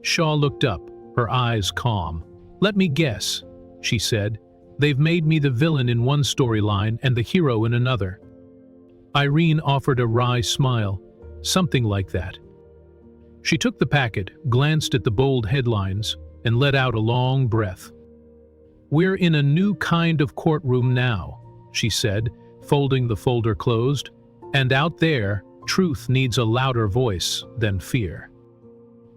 Shaw looked up, her eyes calm. "Let me guess," she said. "They've made me the villain in one storyline and the hero in another." Irene offered a wry smile. "Something like that." She took the packet, glanced at the bold headlines, and let out a long breath. "We're in a new kind of courtroom now," she said, folding the folder closed. "And out there, truth needs a louder voice than fear."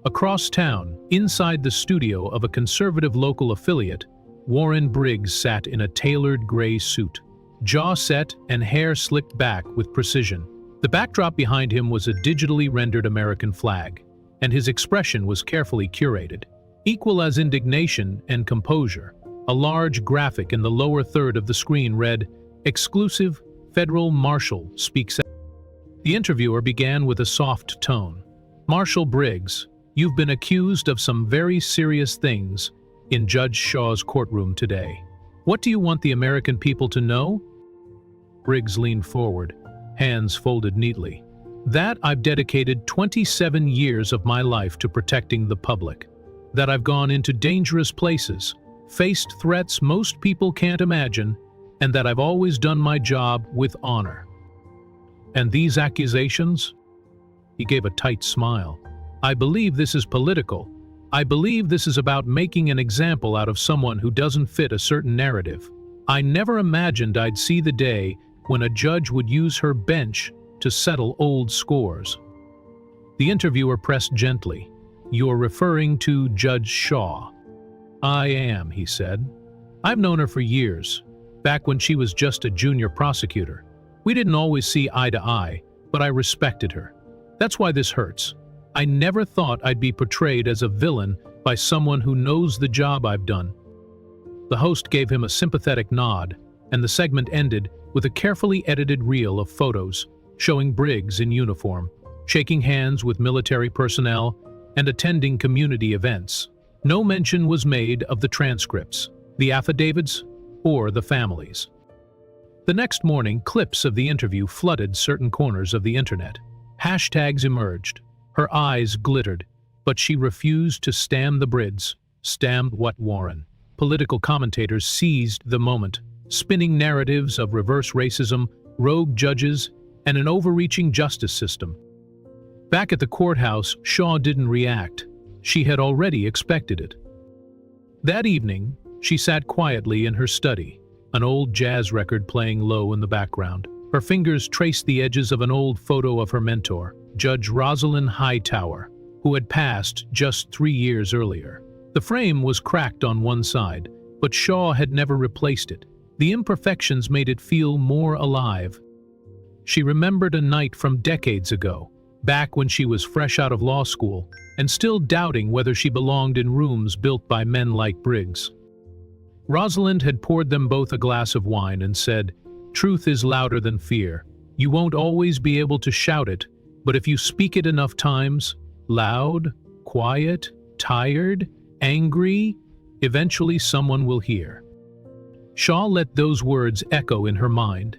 Across town, inside the studio of a conservative local affiliate, Warren Briggs sat in a tailored gray suit, jaw set and hair slicked back with precision. The backdrop behind him was a digitally rendered American flag, and his expression was carefully curated. Equal as indignation and composure, a large graphic in the lower third of the screen read, "Exclusive Federal Marshal Speaks Out." The interviewer began with a soft tone. "Marshal Briggs, you've been accused of some very serious things in Judge Shaw's courtroom today. What do you want the American people to know?" Briggs leaned forward, hands folded neatly. "That I've dedicated 27 years of my life to protecting the public. That I've gone into dangerous places, faced threats most people can't imagine, and that I've always done my job with honor. And these accusations?" He gave a tight smile. "I believe this is political. I believe this is about making an example out of someone who doesn't fit a certain narrative. I never imagined I'd see the day when a judge would use her bench to settle old scores." The interviewer pressed gently. "You're referring to Judge Shaw." "I am," he said. "I've known her for years, back when she was just a junior prosecutor. We didn't always see eye to eye, but I respected her. That's why this hurts. I never thought I'd be portrayed as a villain by someone who knows the job I've done." The host gave him a sympathetic nod, and the segment ended with a carefully edited reel of photos showing Briggs in uniform, shaking hands with military personnel and attending community events. No mention was made of the transcripts, the affidavits, or the families. The next morning, clips of the interview flooded certain corners of the internet. Hashtags emerged. Her eyes glittered, but she refused to stam the Brids. Stammed what, Warren? Political commentators seized the moment, spinning narratives of reverse racism, rogue judges, and an overreaching justice system. Back at the courthouse, Shaw didn't react. She had already expected it. That evening, she sat quietly in her study, an old jazz record playing low in the background. Her fingers traced the edges of an old photo of her mentor, Judge Rosalind Hightower, who had passed just 3 years earlier. The frame was cracked on one side, but Shaw had never replaced it. The imperfections made it feel more alive. She remembered a night from decades ago, back when she was fresh out of law school, and still doubting whether she belonged in rooms built by men like Briggs. Rosalind had poured them both a glass of wine and said, "Truth is louder than fear. You won't always be able to shout it, but if you speak it enough times, loud, quiet, tired, angry, eventually someone will hear." Shaw let those words echo in her mind.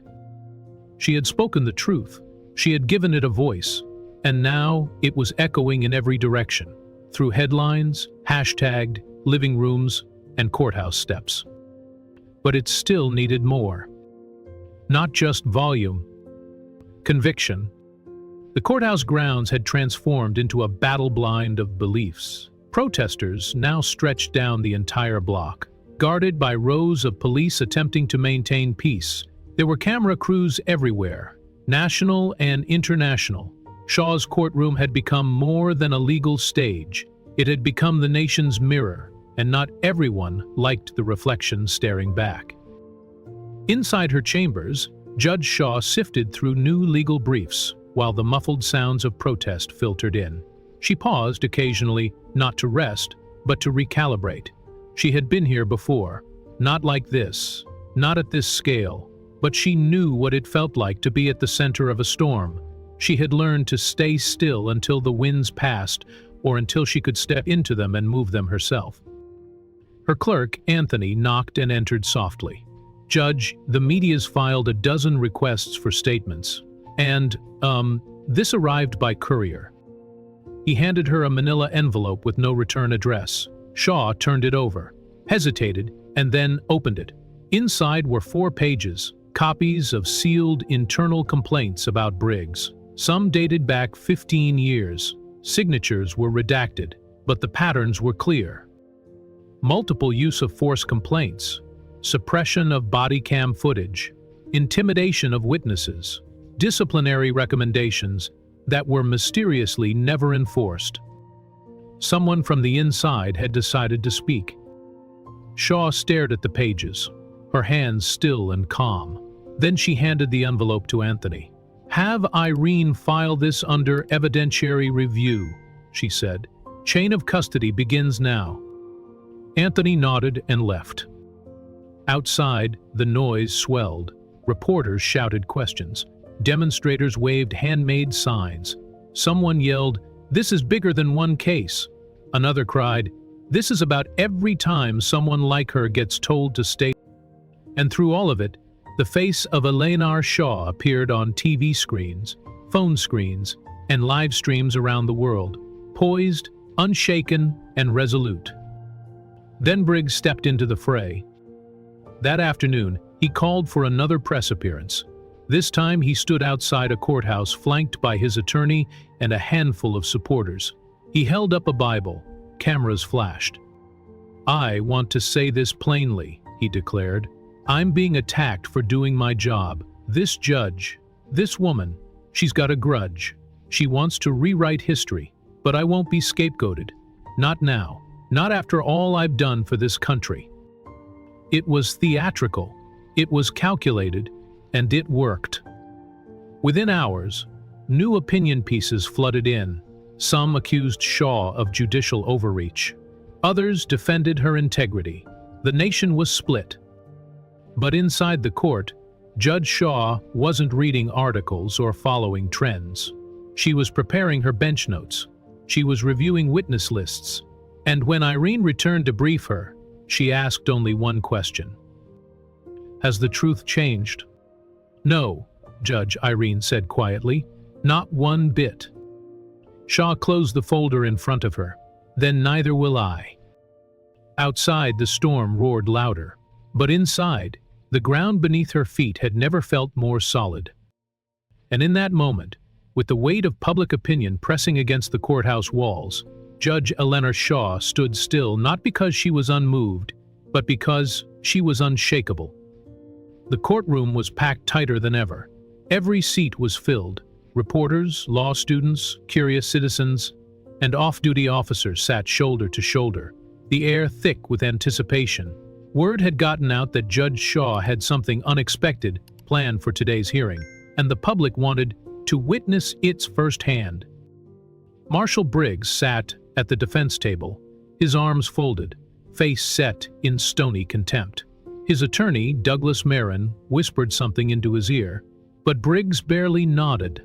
She had spoken the truth. She had given it a voice. And now it was echoing in every direction, through headlines, hashtagged, living rooms, and courthouse steps. But it still needed more. Not just volume. Conviction. The courthouse grounds had transformed into a battle blind of beliefs. Protesters now stretched down the entire block, guarded by rows of police attempting to maintain peace. There were camera crews everywhere, national and international. Shaw's courtroom had become more than a legal stage. It had become the nation's mirror, and not everyone liked the reflection staring back. Inside her chambers, Judge Shaw sifted through new legal briefs, while the muffled sounds of protest filtered in. She paused occasionally, not to rest, but to recalibrate. She had been here before, not like this, not at this scale, but she knew what it felt like to be at the center of a storm. She had learned to stay still until the winds passed, or until she could step into them and move them herself. Her clerk, Anthony, knocked and entered softly. "Judge, the media's filed a dozen requests for statements. And, this arrived by courier." He handed her a manila envelope with no return address. Shaw turned it over, hesitated, and then opened it. Inside were 4 pages, copies of sealed internal complaints about Briggs. Some dated back 15 years. Signatures were redacted, but the patterns were clear. Multiple use of force complaints, suppression of body cam footage, intimidation of witnesses, disciplinary recommendations that were mysteriously never enforced. Someone from the inside had decided to speak. Shaw stared at the pages, her hands still and calm. Then she handed the envelope to Anthony. "Have Irene file this under evidentiary review," she said. "Chain of custody begins now." Anthony nodded and left. Outside, the noise swelled. Reporters shouted questions. Demonstrators waved handmade signs. Someone yelled, "This is bigger than one case." Another cried, "This is about every time someone like her gets told to stay." And through all of it, the face of Elellanar Shaw appeared on TV screens, phone screens, and live streams around the world, poised, unshaken, and resolute. Then Briggs stepped into the fray. That afternoon, he called for another press appearance. This time he stood outside a courthouse flanked by his attorney and a handful of supporters. He held up a Bible. Cameras flashed. "I want to say this plainly," he declared. "I'm being attacked for doing my job. This judge, this woman, she's got a grudge. She wants to rewrite history, but I won't be scapegoated. Not now. Not after all I've done for this country." It was theatrical. It was calculated, and it worked. Within hours, new opinion pieces flooded in. Some accused Shaw of judicial overreach. Others defended her integrity. The nation was split. But inside the court, Judge Shaw wasn't reading articles or following trends. She was preparing her bench notes. She was reviewing witness lists. And when Irene returned to brief her, she asked only one question. "Has the truth changed?" "No," Judge Irene said quietly. "Not one bit." Shaw closed the folder in front of her. Then neither will I. Outside, the storm roared louder. But inside, the ground beneath her feet had never felt more solid. And in that moment, with the weight of public opinion pressing against the courthouse walls, Judge Elellanar Shaw stood still, not because she was unmoved, but because she was unshakable. The courtroom was packed tighter than ever. Every seat was filled. Reporters, law students, curious citizens, and off-duty officers sat shoulder to shoulder, the air thick with anticipation. Word had gotten out that Judge Shaw had something unexpected planned for today's hearing, and the public wanted to witness it firsthand. Marshal Briggs sat at the defense table, his arms folded, face set in stony contempt. His attorney, Douglas Marin, whispered something into his ear, but Briggs barely nodded.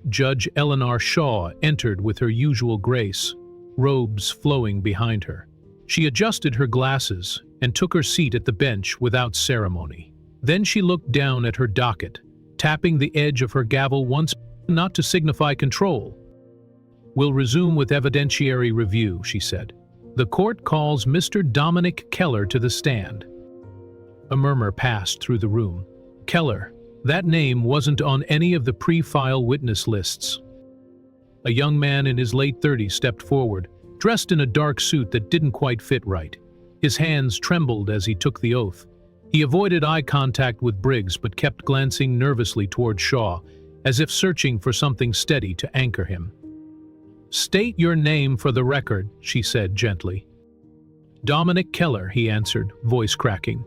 Judge Elellanar Shaw entered with her usual grace, robes flowing behind her. She adjusted her glasses and took her seat at the bench without ceremony. Then she looked down at her docket, tapping the edge of her gavel once, not to signify control. "We'll resume with evidentiary review," she said. "The court calls Mr. Dominic Keller to the stand." A murmur passed through the room. Keller, that name wasn't on any of the pre-file witness lists. A young man in his late 30s stepped forward, dressed in a dark suit that didn't quite fit right. His hands trembled as he took the oath. He avoided eye contact with Briggs but kept glancing nervously toward Shaw, as if searching for something steady to anchor him. "State your name for the record," she said gently. "Dominic Keller," he answered, voice cracking.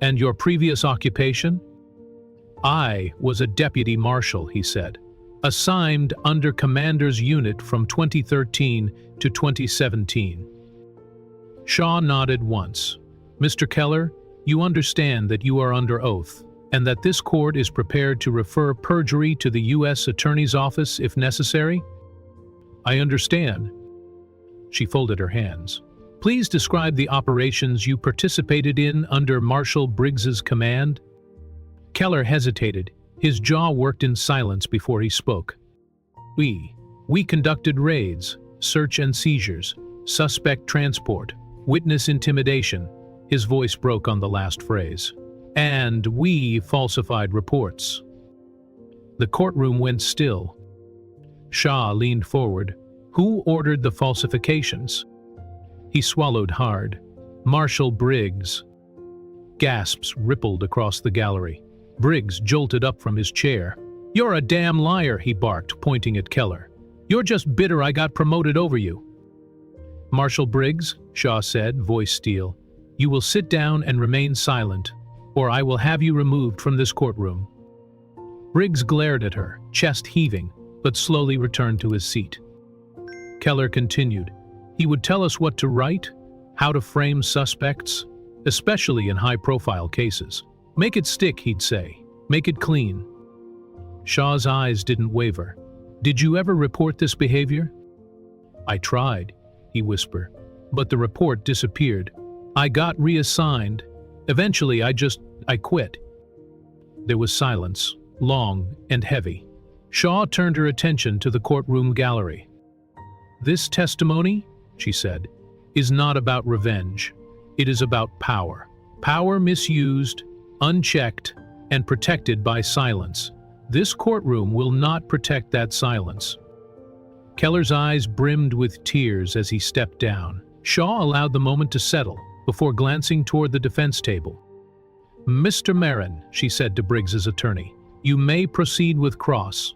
"And your previous occupation?" "I was a deputy marshal," he said, "assigned under commander's unit from 2013 to 2017. Shaw nodded once. "Mr. Keller, you understand that you are under oath, and that this court is prepared to refer perjury to the U.S. Attorney's Office if necessary?" "I understand." She folded her hands. "Please describe the operations you participated in under Marshal Briggs's command." Keller hesitated. His jaw worked in silence before he spoke. We conducted raids, search and seizures, suspect transport, witness intimidation." His voice broke on the last phrase. "And we falsified reports." The courtroom went still. Shaw leaned forward. "Who ordered the falsifications?" He swallowed hard. "Marshal Briggs." Gasps rippled across the gallery. Briggs jolted up from his chair. "You're a damn liar," he barked, pointing at Keller. "You're just bitter I got promoted over you." "Marshal Briggs," Shaw said, voice steel, "you will sit down and remain silent, or I will have you removed from this courtroom." Briggs glared at her, chest heaving, but slowly returned to his seat. Keller continued. He would tell us what to write, how to frame suspects, especially in high-profile cases. "Make it stick," he'd say. "Make it clean." Shaw's eyes didn't waver. "Did you ever report this behavior?" "I tried," he whispered, "but the report disappeared. I got reassigned. Eventually, I quit." There was silence, long and heavy. Shaw turned her attention to the courtroom gallery. "This testimony," she said, "is not about revenge. It is about power. Power misused, unchecked, and protected by silence. This courtroom will not protect that silence." Keller's eyes brimmed with tears as he stepped down. Shaw allowed the moment to settle before glancing toward the defense table. "Mr. Marin," she said to Briggs's attorney, "you may proceed with cross."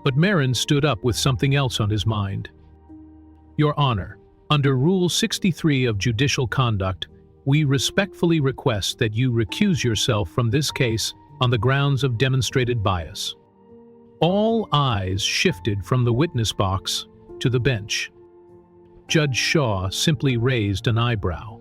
But Marin stood up with something else on his mind. "Your Honor, under Rule 63 of Judicial Conduct, we respectfully request that you recuse yourself from this case on the grounds of demonstrated bias." All eyes shifted from the witness box to the bench. Judge Shaw simply raised an eyebrow.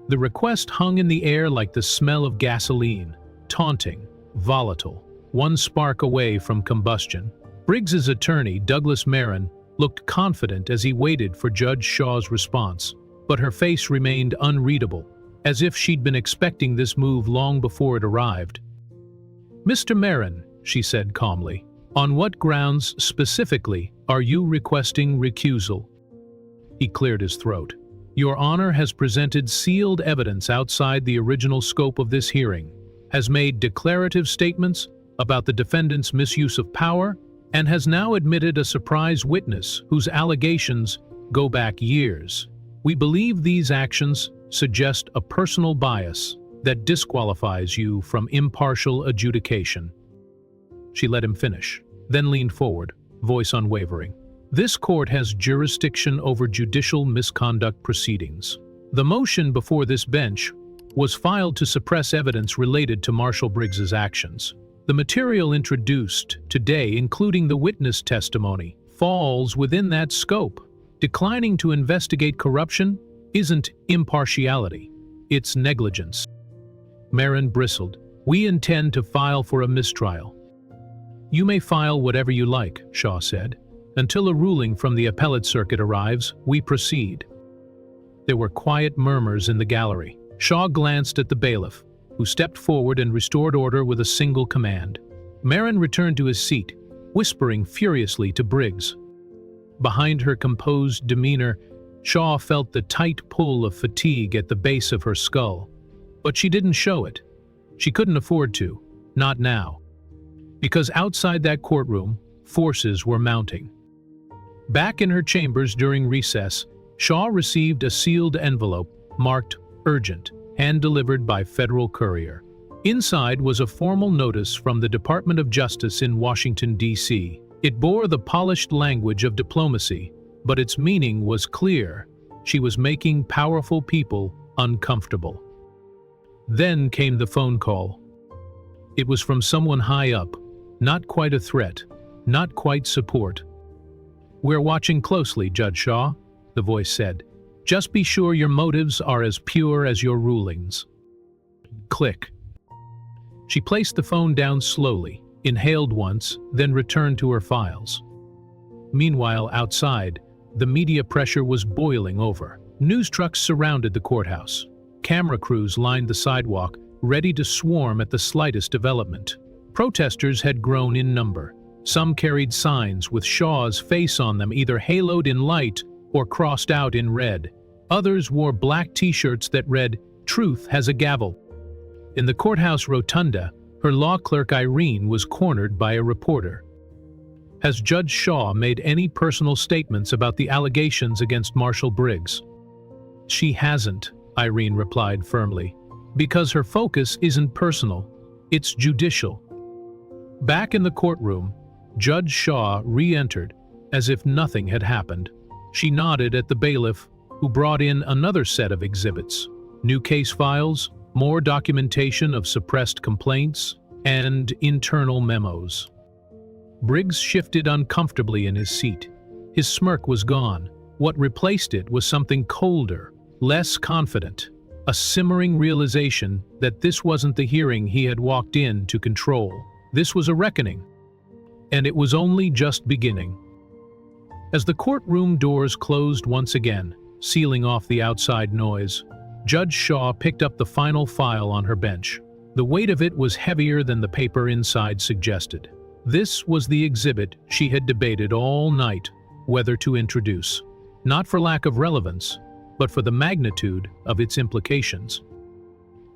The request hung in the air like the smell of gasoline, taunting, volatile, one spark away from combustion. Briggs's attorney, Douglas Marin, looked confident as he waited for Judge Shaw's response, but her face remained unreadable, as if she'd been expecting this move long before it arrived. "Mr. Marin," she said calmly, "on what grounds specifically Are you requesting recusal? He cleared his throat. Your Honor has presented sealed evidence outside the original scope of this hearing, has made declarative statements about the defendant's misuse of power, and has now admitted a surprise witness whose allegations go back years. We believe these actions suggest a personal bias that disqualifies you from impartial adjudication. She let him finish, then leaned forward, voice unwavering. This court has jurisdiction over judicial misconduct proceedings. The motion before this bench was filed to suppress evidence related to Marshal Briggs's actions. The material introduced today, including the witness testimony, falls within that scope. Declining to investigate corruption isn't impartiality, it's negligence. Marin bristled. We intend to file for a mistrial. You may file whatever you like, Shaw said. Until a ruling from the appellate circuit arrives, we proceed. There were quiet murmurs in the gallery. Shaw glanced at the bailiff, who stepped forward and restored order with a single command. Marin returned to his seat, whispering furiously to Briggs. Behind her composed demeanor, Shaw felt the tight pull of fatigue at the base of her skull. But she didn't show it. She couldn't afford to, not now. Because outside that courtroom, forces were mounting. Back in her chambers during recess, Shaw received a sealed envelope marked urgent, hand-delivered by federal courier. Inside was a formal notice from the Department of Justice in Washington, D.C. It bore the polished language of diplomacy, but its meaning was clear. She was making powerful people uncomfortable. Then came the phone call. It was from someone high up, not quite a threat, not quite support. We're watching closely, Judge Shaw, the voice said. Just be sure your motives are as pure as your rulings. Click. She placed the phone down slowly, inhaled once, then returned to her files. Meanwhile, outside, the media pressure was boiling over. News trucks surrounded the courthouse. Camera crews lined the sidewalk, ready to swarm at the slightest development. Protesters had grown in number. Some carried signs with Shaw's face on them, either haloed in light or crossed out in red. Others wore black t-shirts that read, "Truth has a gavel." In the courthouse rotunda, her law clerk Irene was cornered by a reporter. Has Judge Shaw made any personal statements about the allegations against Marshal Briggs? She hasn't, Irene replied firmly, because her focus isn't personal, it's judicial. Back in the courtroom, Judge Shaw re-entered as if nothing had happened. She nodded at the bailiff, who brought in another set of exhibits. New case files, more documentation of suppressed complaints, and internal memos. Briggs shifted uncomfortably in his seat. His smirk was gone. What replaced it was something colder, less confident, a simmering realization that this wasn't the hearing he had walked in to control. This was a reckoning. And it was only just beginning. As the courtroom doors closed once again, sealing off the outside noise, Judge Shaw picked up the final file on her bench. The weight of it was heavier than the paper inside suggested. This was the exhibit she had debated all night whether to introduce, not for lack of relevance, but for the magnitude of its implications.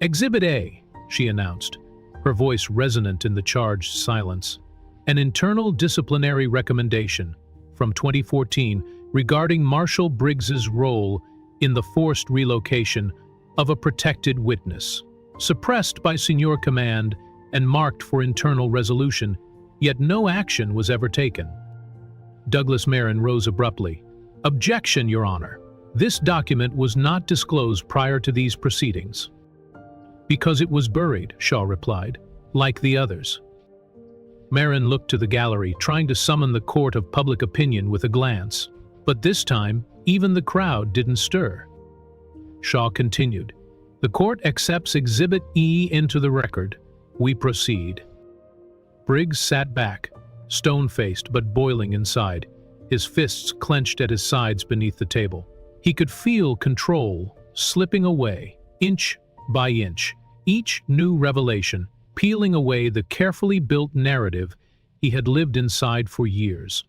Exhibit A, she announced, her voice resonant in the charged silence. An internal disciplinary recommendation from 2014 regarding Marshal Briggs's role in the forced relocation of a protected witness, suppressed by Senior Command and marked for internal resolution, yet no action was ever taken. Douglas Marin rose abruptly. Objection, Your Honor. This document was not disclosed prior to these proceedings. Because it was buried, Shaw replied, like the others. Marin looked to the gallery, trying to summon the court of public opinion with a glance. But this time, even the crowd didn't stir. Shaw continued. The court accepts Exhibit E into the record. We proceed. Briggs sat back, stone-faced but boiling inside, his fists clenched at his sides beneath the table. He could feel control slipping away, inch by inch, each new revelation peeling away the carefully built narrative he had lived inside for years.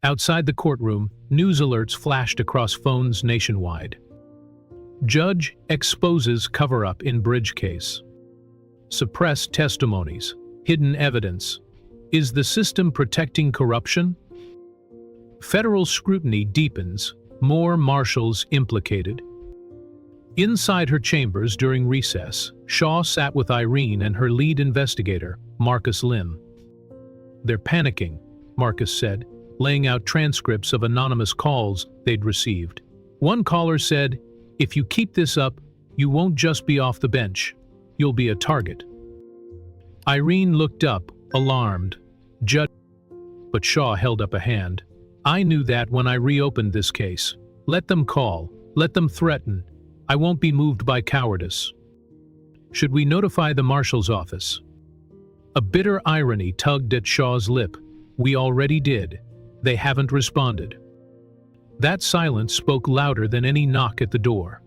Outside the courtroom, news alerts flashed across phones nationwide. Judge exposes cover-up in bridge case. Suppressed testimonies. Hidden evidence. Is the system protecting corruption? Federal scrutiny deepens. More marshals implicated. Inside her chambers during recess, Shaw sat with Irene and her lead investigator, Marcus Lim. "They're panicking," Marcus said, laying out transcripts of anonymous calls they'd received. One caller said, "If you keep this up, you won't just be off the bench. You'll be a target." Irene looked up, alarmed. "Judge," but Shaw held up a hand. "I knew that when I reopened this case. Let them call. Let them threaten. I won't be moved by cowardice." "Should we notify the marshal's office?" A bitter irony tugged at Shaw's lip. "We already did. They haven't responded." That silence spoke louder than any knock at the door.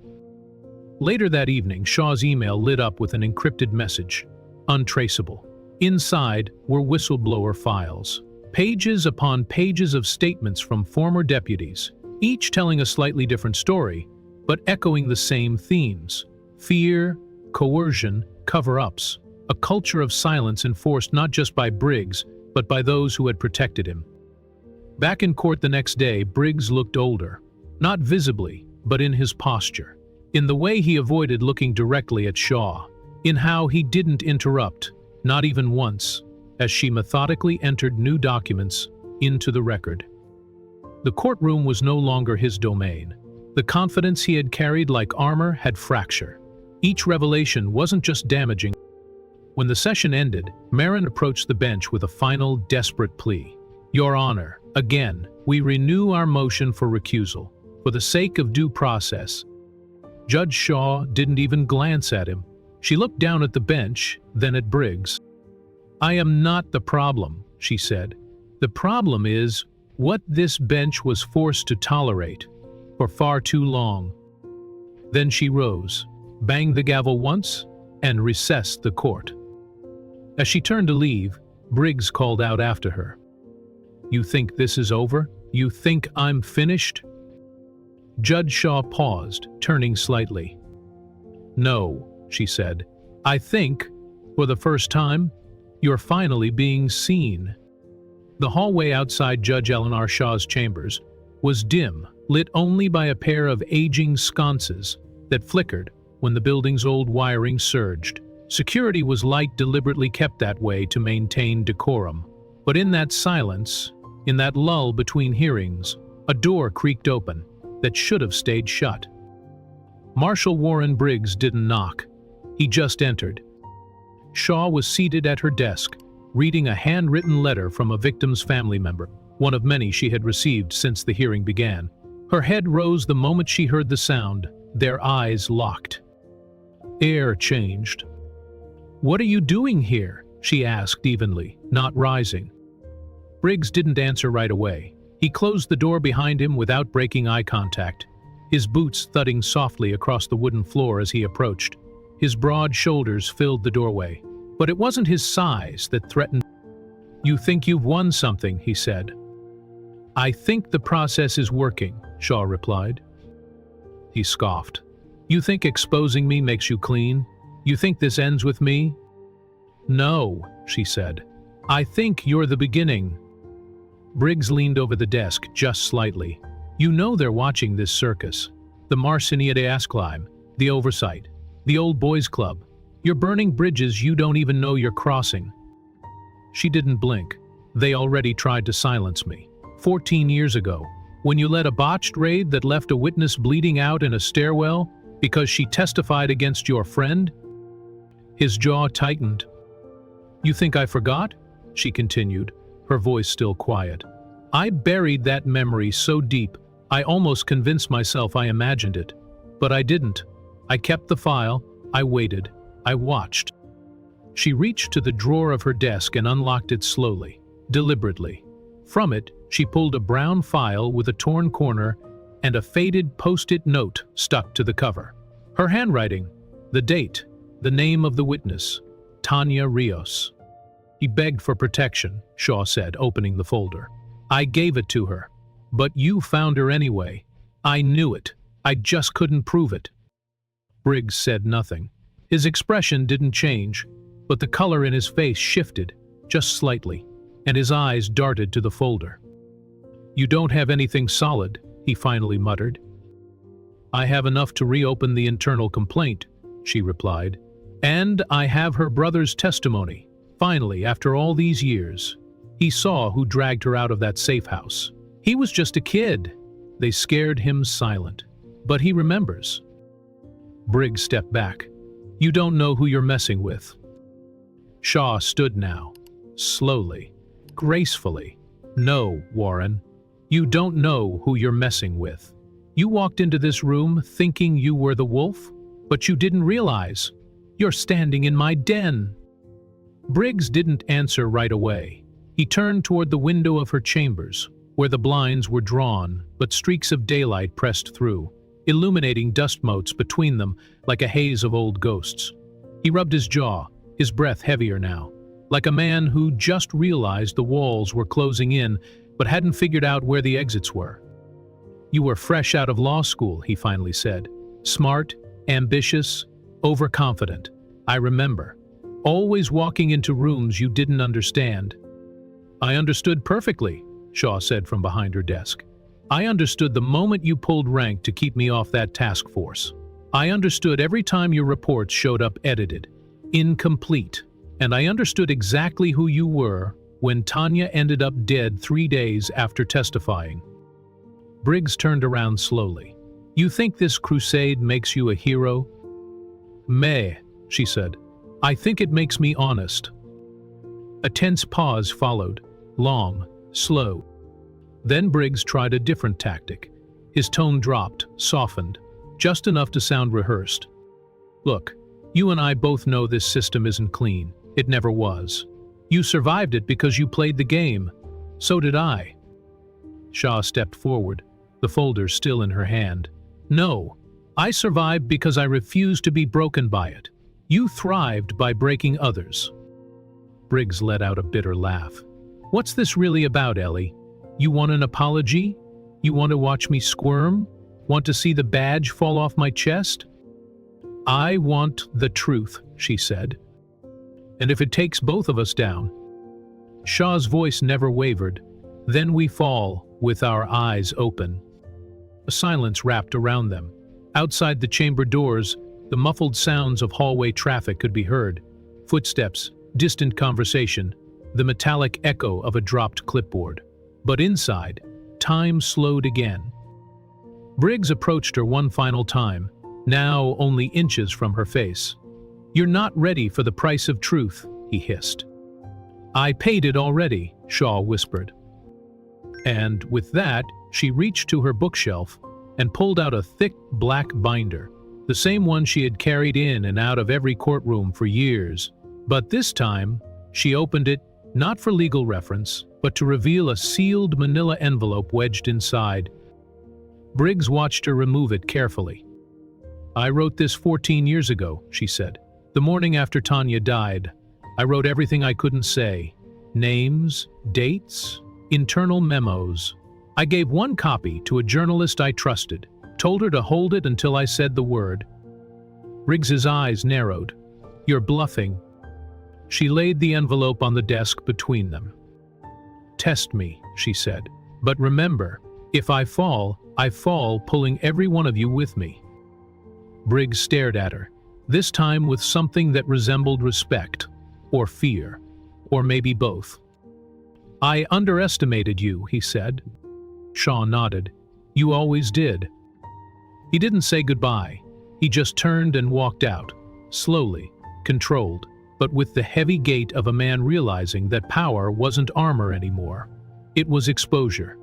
Later that evening, Shaw's email lit up with an encrypted message. Untraceable. Inside were whistleblower files. Pages upon pages of statements from former deputies, each telling a slightly different story, but echoing the same themes: fear, coercion, cover-ups, a culture of silence enforced not just by Briggs, but by those who had protected him. Back in court the next day, Briggs looked older, not visibly, but in his posture, in the way he avoided looking directly at Shaw, in how he didn't interrupt, not even once, as she methodically entered new documents into the record. The courtroom was no longer his domain. The confidence he had carried like armor had fractured. Each revelation wasn't just damaging. When the session ended, Marin approached the bench with a final, desperate plea. "Your Honor, again, we renew our motion for recusal, for the sake of due process." Judge Shaw didn't even glance at him. She looked down at the bench, then at Briggs. "I am not the problem," she said. "The problem is what this bench was forced to tolerate for far too long." Then she rose, banged the gavel once, and recessed the court. As she turned to leave, Briggs called out after her. "You think this is over? You think I'm finished?" Judge Shaw paused, turning slightly. "No," she said. "I think, for the first time, you're finally being seen." The hallway outside Judge Elellanar Shaw's chambers was dim, lit only by a pair of aging sconces that flickered when the building's old wiring surged. Security was light, deliberately kept that way to maintain decorum. But in that silence, in that lull between hearings, a door creaked open that should have stayed shut. Marshal Warren Briggs didn't knock. He just entered. Shaw was seated at her desk, reading a handwritten letter from a victim's family member, one of many she had received since the hearing began. Her head rose the moment she heard the sound. Their eyes locked. Air changed. "What are you doing here?" she asked evenly, not rising. Briggs didn't answer right away. He closed the door behind him without breaking eye contact, his boots thudding softly across the wooden floor as he approached. His broad shoulders filled the doorway, but it wasn't his size that threatened. "You think you've won something," he said. "I think the process is working," Shaw replied. He scoffed. "You think exposing me makes you clean? You think this ends with me?" "No," she said. "I think you're the beginning." Briggs leaned over the desk just slightly. "You know they're watching this circus. The Marshal climb, the oversight, the old boys club. You're burning bridges you don't even know you're crossing." She didn't blink. "They already tried to silence me. 14 years ago, when you led a botched raid that left a witness bleeding out in a stairwell because she testified against your friend." His jaw tightened. "You think I forgot?" she continued, her voice still quiet. "I buried that memory so deep, I almost convinced myself I imagined it. But I didn't. I kept the file, I waited, I watched." She reached to the drawer of her desk and unlocked it slowly, deliberately. From it, she pulled a brown file with a torn corner and a faded post-it note stuck to the cover. Her handwriting, the date, the name of the witness, Tanya Rios. "He begged for protection," Shaw said, opening the folder. I gave it to her. But you found her anyway. I knew it. I just couldn't prove it." Briggs said nothing. His expression didn't change, but the color in his face shifted, just slightly, and his eyes darted to the folder. "You don't have anything solid," he finally muttered. "I have enough to reopen the internal complaint," she replied. "And I have her brother's testimony. Finally, after all these years, he saw who dragged her out of that safe house. He was just a kid." They scared him silent. "But he remembers." Briggs stepped back. "You don't know who you're messing with." Shaw stood now, slowly, gracefully. "No, Warren, you don't know who you're messing with. You walked into this room thinking you were the wolf, but you didn't realize. You're standing in my den." Briggs didn't answer right away. He turned toward the window of her chambers, where the blinds were drawn, but streaks of daylight pressed through, illuminating dust motes between them like a haze of old ghosts. He rubbed his jaw, his breath heavier now, like a man who just realized the walls were closing in but hadn't figured out where the exits were. "You were fresh out of law school," he finally said. "Smart, ambitious, overconfident. I remember. Always walking into rooms you didn't understand." "I understood perfectly," Shaw said from behind her desk. "I understood the moment you pulled rank to keep me off that task force. I understood every time your reports showed up edited, incomplete, and I understood exactly who you were when Tanya ended up dead 3 days after testifying." Briggs turned around slowly. "You think this crusade makes you a hero?" "Meh," she said. "I think it makes me honest." A tense pause followed, long, slow. Then Briggs tried a different tactic. His tone dropped, softened, just enough to sound rehearsed. "Look, you and I both know this system isn't clean. It never was. You survived it because you played the game. So did I." Shaw stepped forward, the folder still in her hand. "No, I survived because I refused to be broken by it. You thrived by breaking others." Briggs let out a bitter laugh. "What's this really about, Ellie? You want an apology? You want to watch me squirm? Want to see the badge fall off my chest?" "I want the truth," she said. "And if it takes both of us down." Shaw's voice never wavered. "Then we fall, with our eyes open." A silence wrapped around them. Outside the chamber doors, the muffled sounds of hallway traffic could be heard. Footsteps, distant conversation, the metallic echo of a dropped clipboard. But inside, time slowed again. Briggs approached her one final time, now only inches from her face. "You're not ready for the price of truth," he hissed. "I paid it already," Shaw whispered. And with that, she reached to her bookshelf and pulled out a thick black binder, the same one she had carried in and out of every courtroom for years. But this time, she opened it, not for legal reference, but to reveal a sealed manila envelope wedged inside. Briggs watched her remove it carefully. "I wrote this 14 years ago," she said. "The morning after Tanya died. I wrote everything I couldn't say. Names, dates, internal memos. I gave one copy to a journalist I trusted, told her to hold it until I said the word." Briggs's eyes narrowed. "You're bluffing." She laid the envelope on the desk between them. "Test me," she said. "But remember, if I fall pulling every one of you with me." Briggs stared at her, this time with something that resembled respect, or fear, or maybe both. "I underestimated you," he said. Shaw nodded. "You always did." He didn't say goodbye. He just turned and walked out, slowly, controlled, but with the heavy gait of a man realizing that power wasn't armor anymore. It was exposure.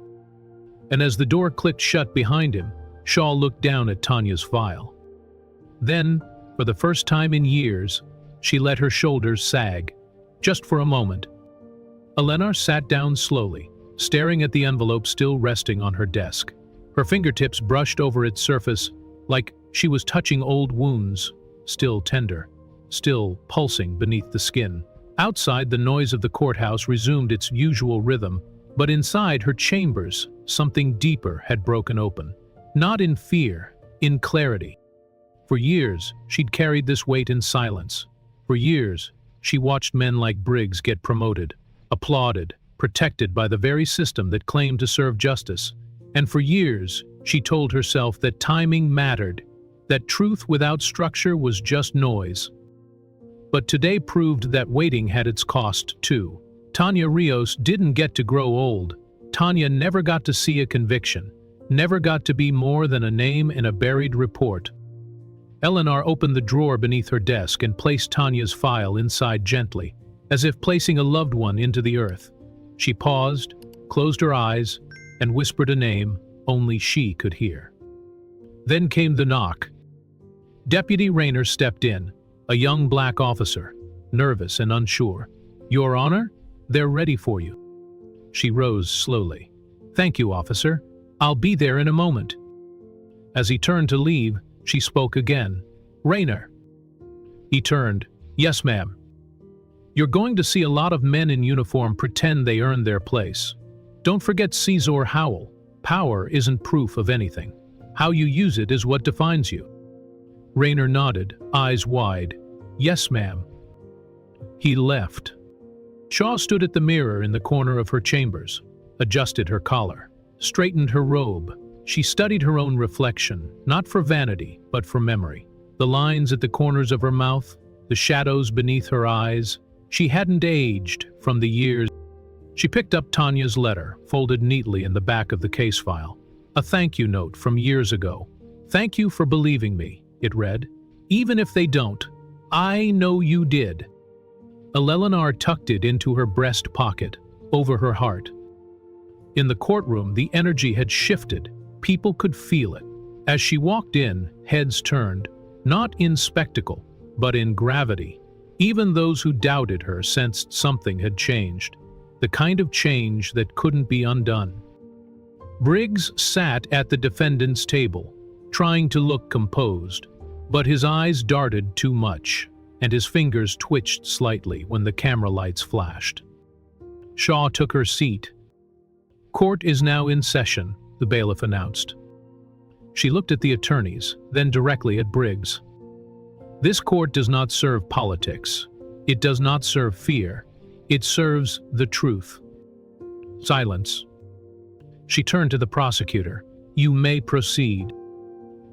And as the door clicked shut behind him, Shaw looked down at Tanya's file. Then, for the first time in years, she let her shoulders sag, just for a moment. Elellanar sat down slowly, staring at the envelope still resting on her desk. Her fingertips brushed over its surface like she was touching old wounds, still tender, still pulsing beneath the skin. Outside, the noise of the courthouse resumed its usual rhythm, But inside her chambers, something deeper had broken open. Not in fear, in clarity. For years, she'd carried this weight in silence. For years, she watched men like Briggs get promoted, applauded, protected by the very system that claimed to serve justice. And for years, she told herself that timing mattered, that truth without structure was just noise. But today proved that waiting had its cost, too. Tanya Rios didn't get to grow old. Tanya never got to see a conviction, never got to be more than a name in a buried report. Elellanar opened the drawer beneath her desk and placed Tanya's file inside gently, as if placing a loved one into the earth. She paused, closed her eyes, and whispered a name only she could hear. Then came the knock. Deputy Rayner stepped in, a young black officer, nervous and unsure. "Your Honor, they're ready for you." She rose slowly. "Thank you, officer. I'll be there in a moment." As he turned to leave, she spoke again. "Rayner." He turned. "Yes, ma'am." "You're going to see a lot of men in uniform pretend they earned their place. Don't forget Caesar Howell. Power isn't proof of anything. How you use it is what defines you." Rayner nodded, eyes wide. "Yes, ma'am." He left. Shaw stood at the mirror in the corner of her chambers, adjusted her collar, straightened her robe. She studied her own reflection, not for vanity, but for memory. The lines at the corners of her mouth, the shadows beneath her eyes. She hadn't aged from the years. She picked up Tanya's letter, folded neatly in the back of the case file. A thank you note from years ago. "Thank you for believing me," it read. "Even if they don't, I know you did." Elellanar tucked it into her breast pocket, over her heart. In the courtroom, the energy had shifted. People could feel it. As she walked in, heads turned, not in spectacle, but in gravity. Even those who doubted her sensed something had changed, the kind of change that couldn't be undone. Briggs sat at the defendant's table, trying to look composed, but his eyes darted too much, and his fingers twitched slightly when the camera lights flashed. Shaw took her seat. "Court is now in session," the bailiff announced. She looked at the attorneys, then directly at Briggs. "This court does not serve politics. It does not serve fear. It serves the truth." Silence. She turned to the prosecutor. "You may proceed."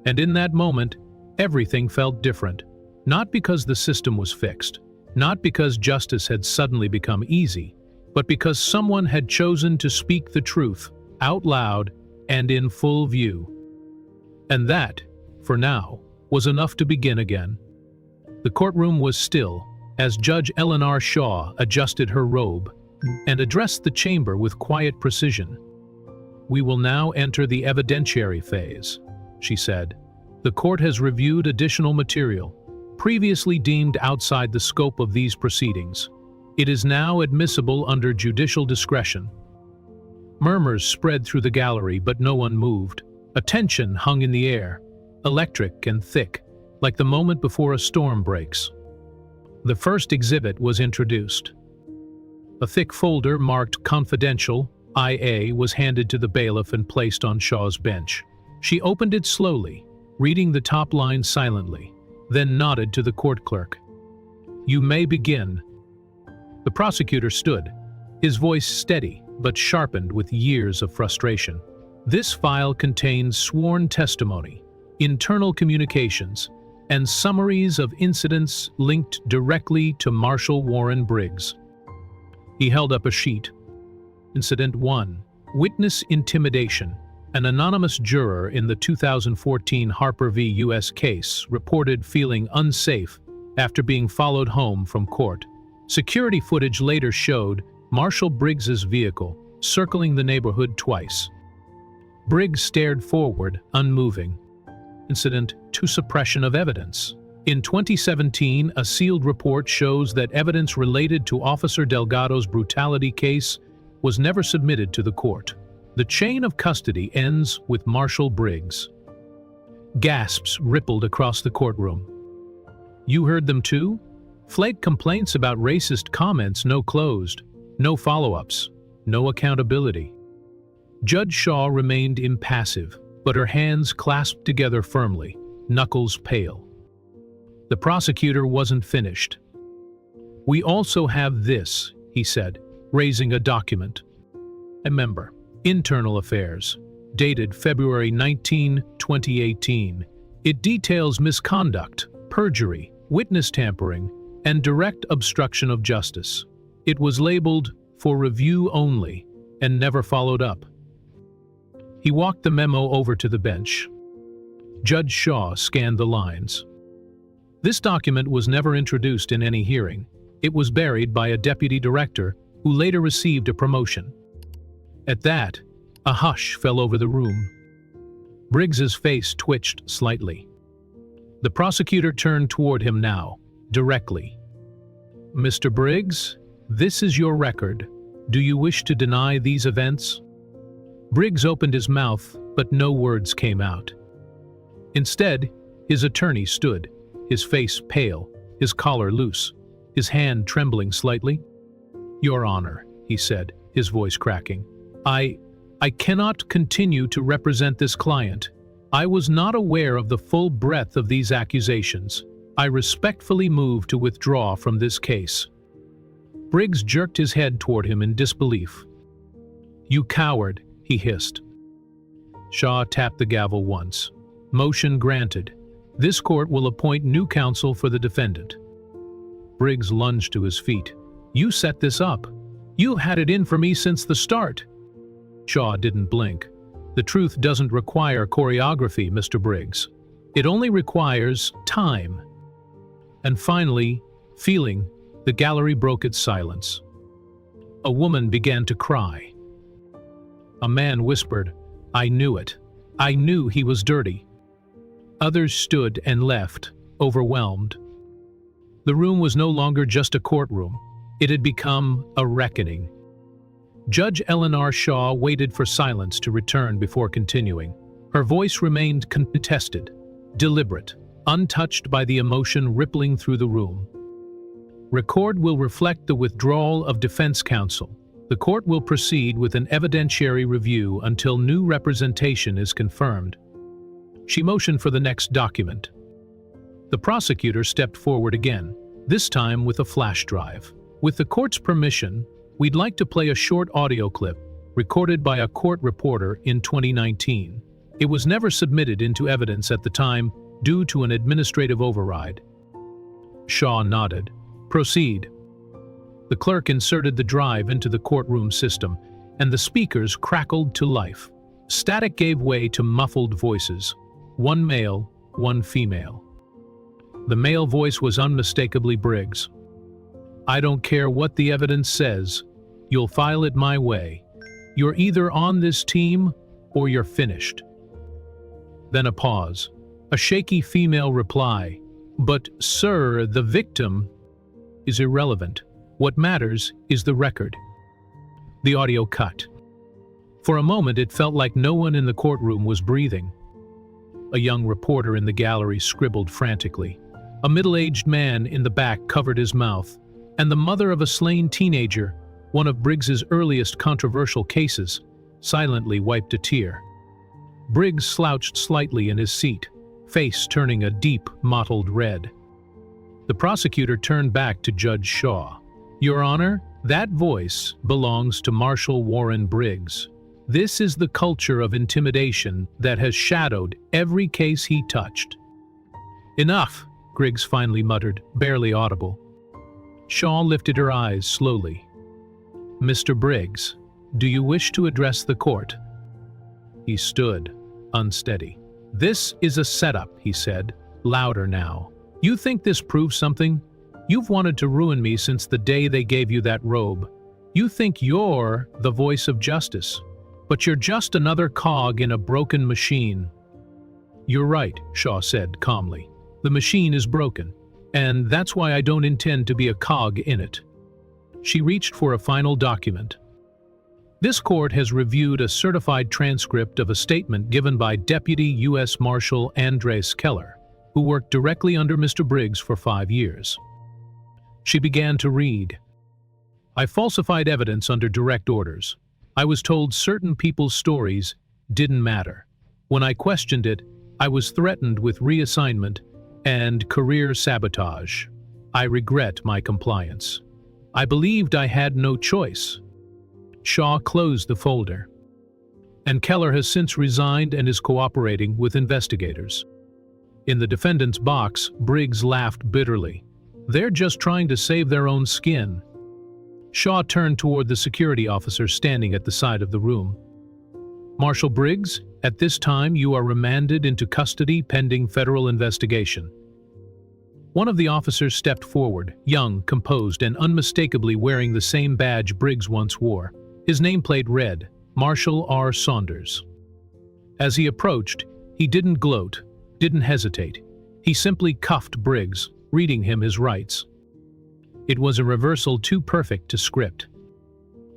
And in that moment, everything felt different. Not because the system was fixed, not because justice had suddenly become easy, but because someone had chosen to speak the truth, out loud and in full view. And that, for now, was enough to begin again. The courtroom was still, as Judge Elellanar Shaw adjusted her robe and addressed the chamber with quiet precision. "We will now enter the evidentiary phase," she said. "The court has reviewed additional material, previously deemed outside the scope of these proceedings. It is now admissible under judicial discretion." Murmurs spread through the gallery, but no one moved. A tension hung in the air, electric and thick, like the moment before a storm breaks. The first exhibit was introduced. A thick folder marked "Confidential" IA was handed to the bailiff and placed on Shaw's bench. She opened it slowly, reading the top line silently, then nodded to the court clerk. "You may begin." The prosecutor stood, his voice steady but sharpened with years of frustration. "This file contains sworn testimony, internal communications, and summaries of incidents linked directly to Marshal Warren Briggs." He held up a sheet. Incident 1. Witness intimidation. An anonymous juror in the 2014 Harper v. U.S. case reported feeling unsafe after being followed home from court. Security footage later showed Marshal Briggs's vehicle circling the neighborhood twice. Briggs stared forward, unmoving. Incident 2. Suppression of evidence. In 2017, a sealed report shows that evidence related to Officer Delgado's brutality case was never submitted to the court. The chain of custody ends with Marshal Briggs. Gasps rippled across the courtroom. "You heard them too? Flake complaints about racist comments, no closed, no follow-ups. no accountability. Judge Shaw remained impassive, but her hands clasped together firmly, knuckles pale. The prosecutor wasn't finished. "We also have this," he said, raising a document. A member, Internal Affairs, dated February 19, 2018. It details misconduct, perjury, witness tampering, and direct obstruction of justice. It was labeled "for review only" and never followed up. He walked the memo over to the bench. Judge Shaw scanned the lines. This document was never introduced in any hearing. It was buried by a deputy director who later received a promotion. At that, a hush fell over the room. Briggs's face twitched slightly. The prosecutor turned toward him now, directly. "Mr. Briggs, this is your record. Do you wish to deny these events?" Briggs opened his mouth, but no words came out. Instead, his attorney stood, his face pale, his collar loose, his hand trembling slightly. "Your Honor," he said, his voice cracking, I cannot continue to represent this client. I was not aware of the full breadth of these accusations. I respectfully move to withdraw from this case." Briggs jerked his head toward him in disbelief. "You coward," he hissed. Shaw tapped the gavel once. "Motion granted. This court will appoint new counsel for the defendant." Briggs lunged to his feet. "You set this up. You had it in for me since the start." Shaw didn't blink. "The truth doesn't require choreography, Mr. Briggs. It only requires time." And finally, feeling, the gallery broke its silence. A woman began to cry. A man whispered, "I knew it. I knew he was dirty." Others stood and left, overwhelmed. The room was no longer just a courtroom. It had become a reckoning. Judge Elellanar Shaw waited for silence to return before continuing. Her voice remained contested, deliberate, untouched by the emotion rippling through the room. "Record will reflect the withdrawal of defense counsel. The court will proceed with an evidentiary review until new representation is confirmed." She motioned for the next document. The prosecutor stepped forward again, this time with a flash drive. "With the court's permission, we'd like to play a short audio clip recorded by a court reporter in 2019. It was never submitted into evidence at the time due to an administrative override." Shaw nodded. "Proceed." The clerk inserted the drive into the courtroom system, and the speakers crackled to life. Static gave way to muffled voices. One male, one female. The male voice was unmistakably Briggs. "I don't care what the evidence says. You'll file it my way. You're either on this team or you're finished." Then a pause. A shaky female reply. "But, sir, the victim is irrelevant. What matters is the record." The audio cut. For a moment it felt like no one in the courtroom was breathing. A young reporter in the gallery scribbled frantically. A middle-aged man in the back covered his mouth, and the mother of a slain teenager, one of Briggs's earliest controversial cases, silently wiped a tear. Briggs slouched slightly in his seat, face turning a deep, mottled red. The prosecutor turned back to Judge Shaw. "Your Honor, that voice belongs to Marshal Warren Briggs. This is the culture of intimidation that has shadowed every case he touched." "Enough," Briggs finally muttered, barely audible. Shaw lifted her eyes slowly. "Mr. Briggs, do you wish to address the court?" He stood, unsteady. "This is a setup," he said, louder now. "You think this proves something? You've wanted to ruin me since the day they gave you that robe. You think you're the voice of justice, but you're just another cog in a broken machine." "You're right," Shaw said calmly. "The machine is broken, and that's why I don't intend to be a cog in it." She reached for a final document. This court has reviewed a certified transcript of a statement given by Deputy U.S. Marshal Andres Keller, who worked directly under Mr. Briggs for 5 years. She began to read. I falsified evidence under direct orders. I was told certain people's stories didn't matter. When I questioned it, I was threatened with reassignment and career sabotage. I regret my compliance. I believed I had no choice. Shaw closed the folder. And Keller has since resigned and is cooperating with investigators. In the defendant's box, Briggs laughed bitterly. They're just trying to save their own skin. Shaw turned toward the security officer standing at the side of the room. Marshal Briggs, at this time you are remanded into custody pending federal investigation. One of the officers stepped forward, young, composed, and unmistakably wearing the same badge Briggs once wore. His nameplate read, Marshal R. Saunders. As he approached, he didn't gloat, didn't hesitate. He simply cuffed Briggs, reading him his rights. It was a reversal too perfect to script.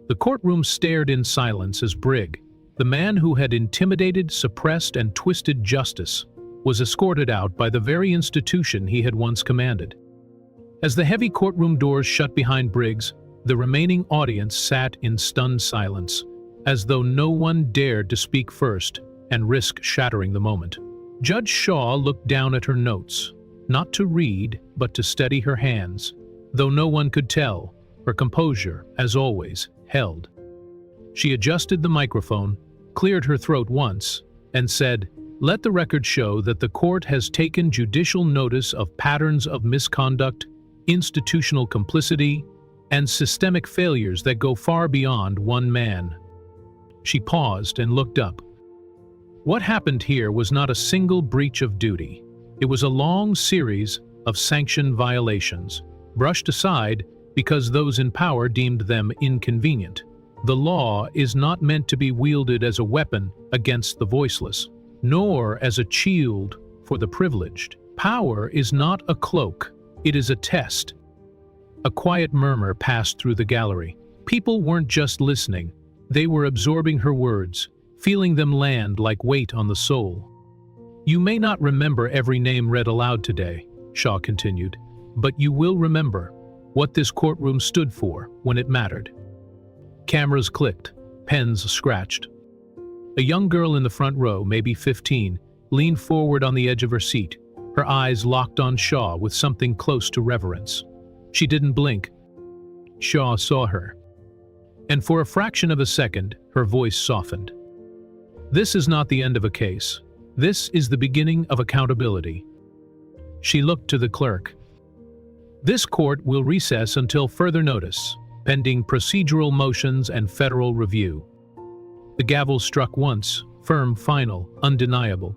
The courtroom stared in silence as Briggs, the man who had intimidated, suppressed, and twisted justice, was escorted out by the very institution he had once commanded. As the heavy courtroom doors shut behind Briggs, the remaining audience sat in stunned silence, as though no one dared to speak first and risk shattering the moment. Judge Shaw looked down at her notes, not to read, but to steady her hands. Though no one could tell, her composure, as always, held. She adjusted the microphone, cleared her throat once, and said, "Let the record show that the court has taken judicial notice of patterns of misconduct, institutional complicity, and systemic failures that go far beyond one man." She paused and looked up. What happened here was not a single breach of duty. It was a long series of sanctioned violations, brushed aside because those in power deemed them inconvenient. The law is not meant to be wielded as a weapon against the voiceless, nor as a shield for the privileged. Power is not a cloak, it is a test. A quiet murmur passed through the gallery. People weren't just listening, they were absorbing her words, feeling them land like weight on the soul. "You may not remember every name read aloud today," Shaw continued, "but you will remember what this courtroom stood for when it mattered." Cameras clicked, pens scratched. A young girl in the front row, maybe 15, leaned forward on the edge of her seat, her eyes locked on Shaw with something close to reverence. She didn't blink. Shaw saw her. And for a fraction of a second, her voice softened. "This is not the end of a case. This is the beginning of accountability." She looked to the clerk. "This court will recess until further notice, pending procedural motions and federal review." The gavel struck once, firm, final, undeniable.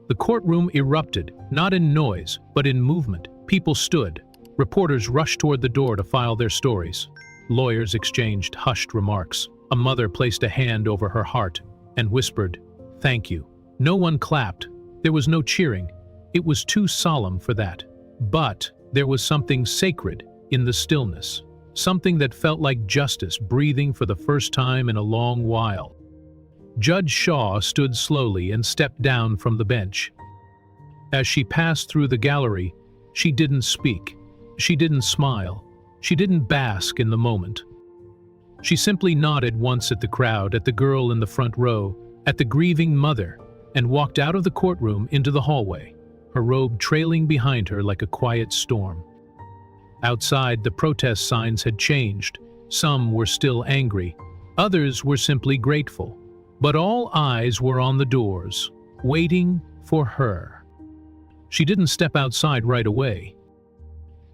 The courtroom erupted, not in noise, but in movement. People stood. Reporters rushed toward the door to file their stories. Lawyers exchanged hushed remarks. A mother placed a hand over her heart and whispered, "Thank you." No one clapped. There was no cheering. It was too solemn for that. But there was something sacred in the stillness. Something that felt like justice breathing for the first time in a long while. Judge Shaw stood slowly and stepped down from the bench. As she passed through the gallery, she didn't speak. She didn't smile. She didn't bask in the moment. She simply nodded once at the crowd, at the girl in the front row, at the grieving mother, and walked out of the courtroom into the hallway, her robe trailing behind her like a quiet storm. Outside, the protest signs had changed. Some were still angry. Others were simply grateful. But all eyes were on the doors, waiting for her. She didn't step outside right away.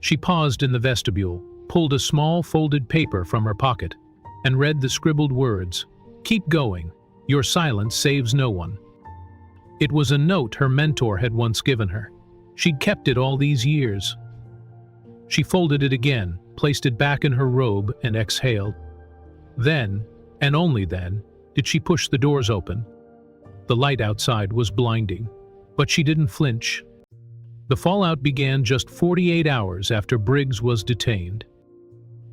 She paused in the vestibule, pulled a small folded paper from her pocket, and read the scribbled words, "Keep going. Your silence saves no one." It was a note her mentor had once given her. She'd kept it all these years. She folded it again, placed it back in her robe, and exhaled. Then, and only then, did she push the doors open. The light outside was blinding, but she didn't flinch. The fallout began just 48 hours after Briggs was detained.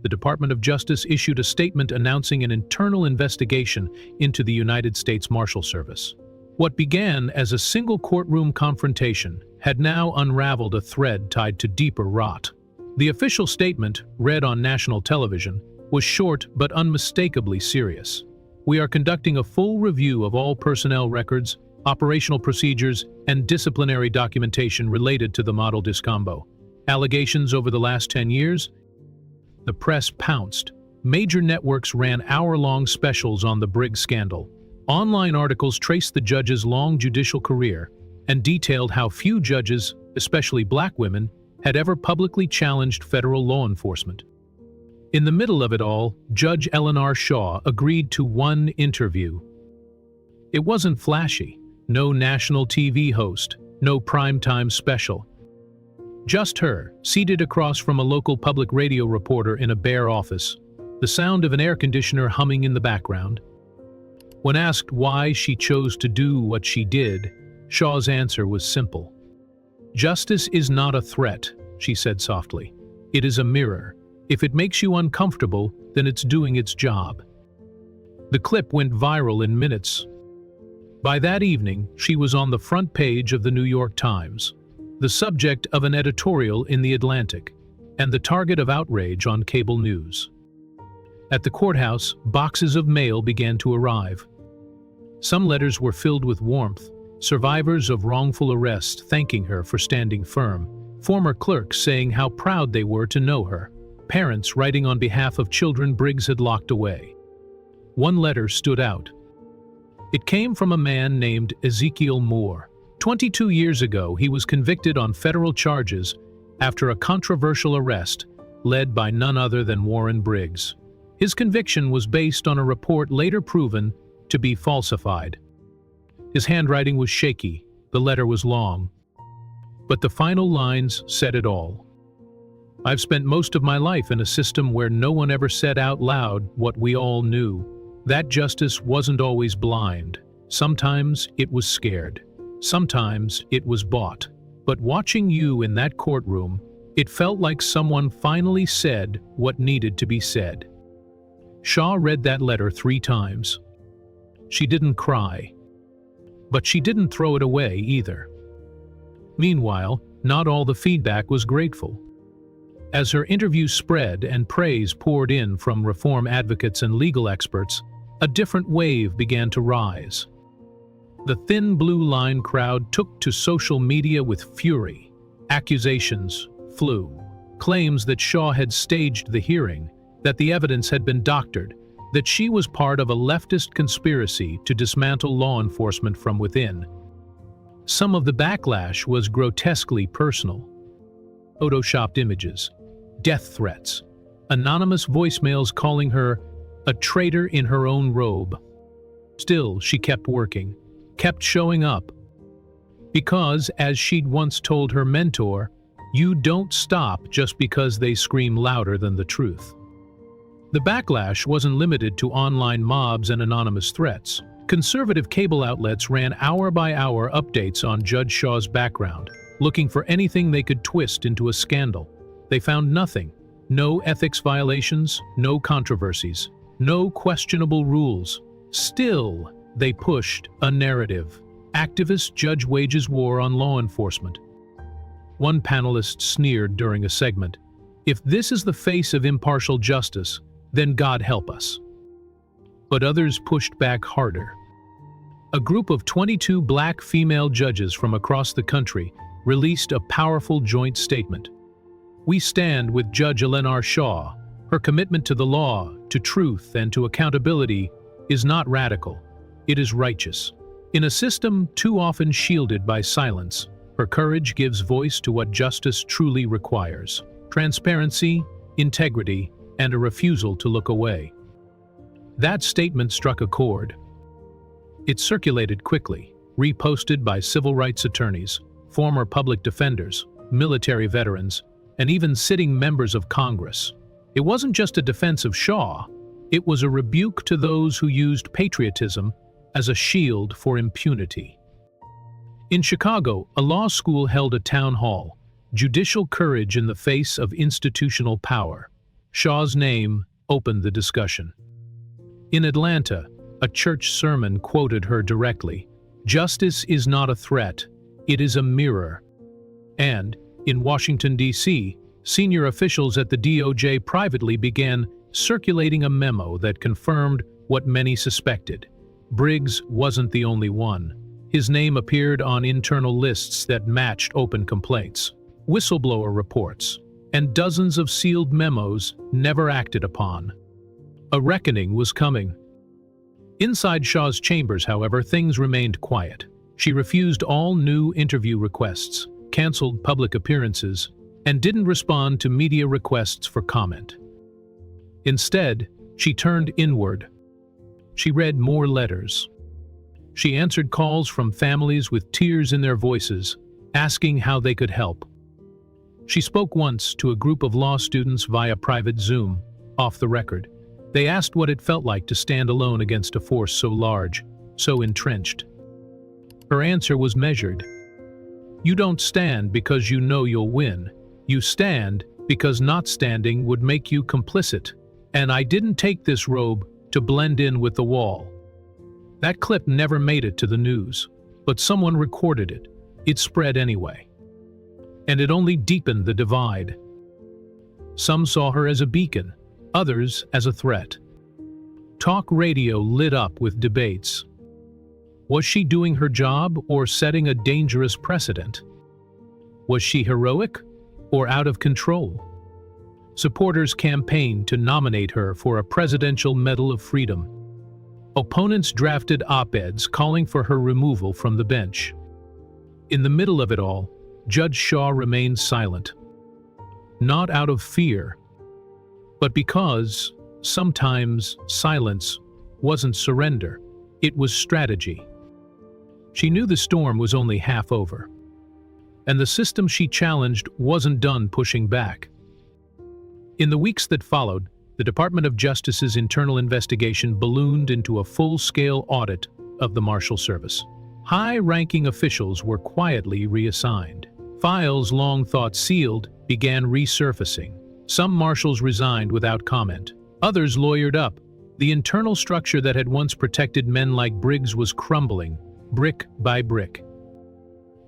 The Department of Justice issued a statement announcing an internal investigation into the United States Marshal Service. What began as a single courtroom confrontation had now unraveled a thread tied to deeper rot. The official statement, read on national television, was short but unmistakably serious. "We are conducting a full review of all personnel records, operational procedures, and disciplinary documentation related to the model discombo. Allegations over the last 10 years?" The press pounced. Major networks ran hour-long specials on the Briggs scandal. Online articles traced the judge's long judicial career and detailed how few judges, especially black women, had ever publicly challenged federal law enforcement. In the middle of it all, Judge Elellanar Shaw agreed to one interview. It wasn't flashy. No national TV host, no primetime special. Just her, seated across from a local public radio reporter in a bare office, the sound of an air conditioner humming in the background. When asked why she chose to do what she did, Shaw's answer was simple. "Justice is not a threat," she said softly. "It is a mirror. If it makes you uncomfortable, then it's doing its job." The clip went viral in minutes. By that evening, she was on the front page of the New York Times, the subject of an editorial in The Atlantic, and the target of outrage on cable news. At the courthouse, boxes of mail began to arrive. Some letters were filled with warmth, survivors of wrongful arrest thanking her for standing firm, former clerks saying how proud they were to know her, parents writing on behalf of children Briggs had locked away. One letter stood out. It came from a man named Ezekiel Moore. 22 years ago, he was convicted on federal charges after a controversial arrest led by none other than Warren Briggs. His conviction was based on a report later proven to be falsified. His handwriting was shaky, the letter was long, but the final lines said it all. "I've spent most of my life in a system where no one ever said out loud what we all knew. That justice wasn't always blind. Sometimes it was scared. Sometimes it was bought. But watching you in that courtroom, it felt like someone finally said what needed to be said." Shaw read that letter 3 times. She didn't cry. But she didn't throw it away either. Meanwhile, not all the feedback was grateful. As her interview spread and praise poured in from reform advocates and legal experts, a different wave began to rise. The thin blue line crowd took to social media with fury. Accusations flew. Claims that Shaw had staged the hearing, that the evidence had been doctored, that she was part of a leftist conspiracy to dismantle law enforcement from within. Some of the backlash was grotesquely personal. Photoshopped images, death threats, anonymous voicemails calling her a traitor in her own robe. Still, she kept working, kept showing up. Because, as she'd once told her mentor, you don't stop just because they scream louder than the truth. The backlash wasn't limited to online mobs and anonymous threats. Conservative cable outlets ran hour-by-hour updates on Judge Shaw's background, looking for anything they could twist into a scandal. They found nothing. No ethics violations, no controversies, no questionable rules. Still, they pushed a narrative. Activist judge wages war on law enforcement. One panelist sneered during a segment, "If this is the face of impartial justice, then God help us." But others pushed back harder. A group of 22 black female judges from across the country released a powerful joint statement. "We stand with Judge Elellanar Shaw. Her commitment to the law, to truth, and to accountability is not radical. It is righteous. In a system too often shielded by silence, her courage gives voice to what justice truly requires: transparency, integrity, and a refusal to look away." That statement struck a chord. It circulated quickly, reposted by civil rights attorneys, former public defenders, military veterans, and even sitting members of Congress. It wasn't just a defense of Shaw, it was a rebuke to those who used patriotism as a shield for impunity. In Chicago, a law school held a town hall, Judicial Courage in the Face of Institutional Power. Shaw's name opened the discussion. In Atlanta, a church sermon quoted her directly, "Justice is not a threat, it is a mirror." And, in Washington, D.C., senior officials at the DOJ privately began circulating a memo that confirmed what many suspected. Briggs wasn't the only one. His name appeared on internal lists that matched open complaints, whistleblower reports, and dozens of sealed memos never acted upon. A reckoning was coming. Inside Shaw's chambers, however, things remained quiet. She refused all new interview requests, canceled public appearances, and didn't respond to media requests for comment. Instead, she turned inward. She read more letters. She answered calls from families with tears in their voices, asking how they could help. She spoke once to a group of law students via private Zoom, off the record. They asked what it felt like to stand alone against a force so large, so entrenched. Her answer was measured. You don't stand because you know you'll win. You stand because not standing would make you complicit. And I didn't take this robe to blend in with the wall. That clip never made it to the news, but someone recorded it. It spread anyway. And it only deepened the divide. Some saw her as a beacon, others as a threat. Talk radio lit up with debates. Was she doing her job or setting a dangerous precedent? Was she heroic or out of control? Supporters campaigned to nominate her for a Presidential Medal of Freedom. Opponents drafted op-eds calling for her removal from the bench. In the middle of it all, Judge Shaw remained silent. Not out of fear, but because sometimes silence wasn't surrender, it was strategy. She knew the storm was only half over, and the system she challenged wasn't done pushing back. In the weeks that followed, the Department of Justice's internal investigation ballooned into a full-scale audit of the Marshal Service. High-ranking officials were quietly reassigned. Files long thought sealed began resurfacing. Some marshals resigned without comment. Others lawyered up. The internal structure that had once protected men like Briggs was crumbling, brick by brick.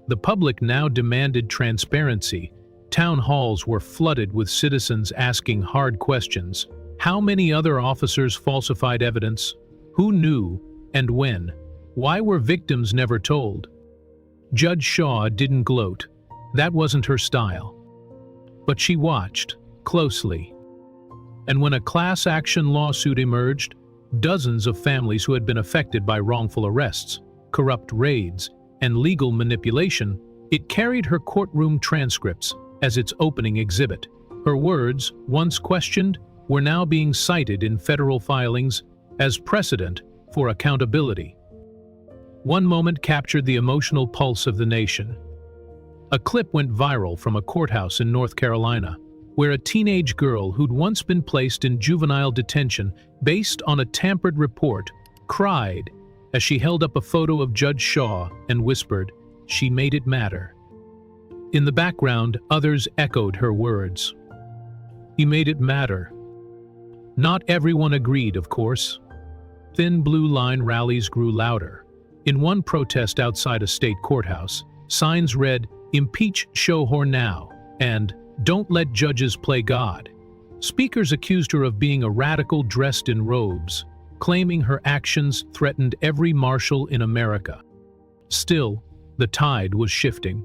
The public now demanded transparency. Town halls were flooded with citizens asking hard questions. How many other officers falsified evidence? Who knew and when? Why were victims never told? Judge Shaw didn't gloat. That wasn't her style. But she watched closely. And when a class action lawsuit emerged, dozens of families who had been affected by wrongful arrests, corrupt raids, and legal manipulation, it carried her courtroom transcripts as its opening exhibit. Her words, once questioned, were now being cited in federal filings as precedent for accountability. One moment captured the emotional pulse of the nation. A clip went viral from a courthouse in North Carolina, where a teenage girl who'd once been placed in juvenile detention based on a tampered report cried as she held up a photo of Judge Shaw and whispered, "She made it matter." In the background, others echoed her words. He made it matter. Not everyone agreed, of course. Thin blue line rallies grew louder. In one protest outside a state courthouse, signs read, "Impeach Showhor now," and "Don't let judges play God." Speakers accused her of being a radical dressed in robes, claiming her actions threatened every marshal in America. Still, the tide was shifting.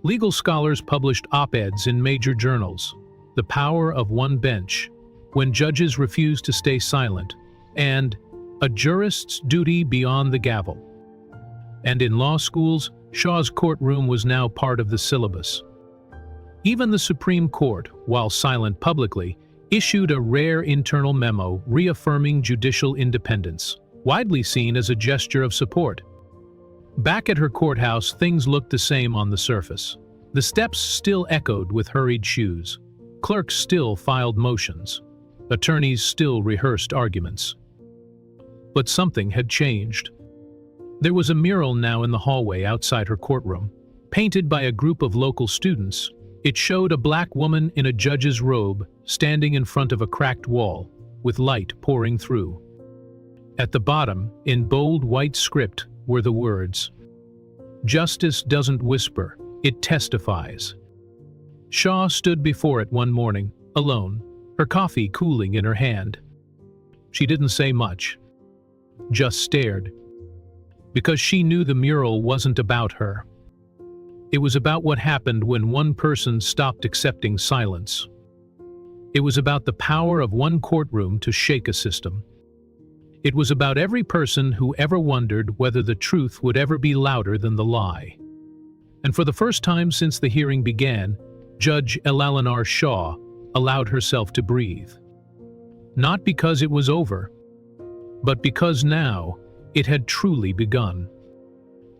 Legal scholars published op-eds in major journals, "The Power of One Bench," "When Judges Refuse to Stay Silent," and "A Jurist's Duty Beyond the Gavel." And in law schools, Shaw's courtroom was now part of the syllabus. Even the Supreme Court, while silent publicly, issued a rare internal memo reaffirming judicial independence, widely seen as a gesture of support. Back at her courthouse, things looked the same on the surface. The steps still echoed with hurried shoes. Clerks still filed motions. Attorneys still rehearsed arguments. But something had changed. There was a mural now in the hallway outside her courtroom, painted by a group of local students. It showed a black woman in a judge's robe standing in front of a cracked wall, with light pouring through. At the bottom, in bold white script, were the words, "Justice doesn't whisper, it testifies." Shaw stood before it one morning, alone, her coffee cooling in her hand. She didn't say much, just stared, because she knew the mural wasn't about her. It was about what happened when one person stopped accepting silence. It was about the power of one courtroom to shake a system. It was about every person who ever wondered whether the truth would ever be louder than the lie. And for the first time since the hearing began, Judge Elellanar Shaw allowed herself to breathe. Not because it was over, but because now it had truly begun.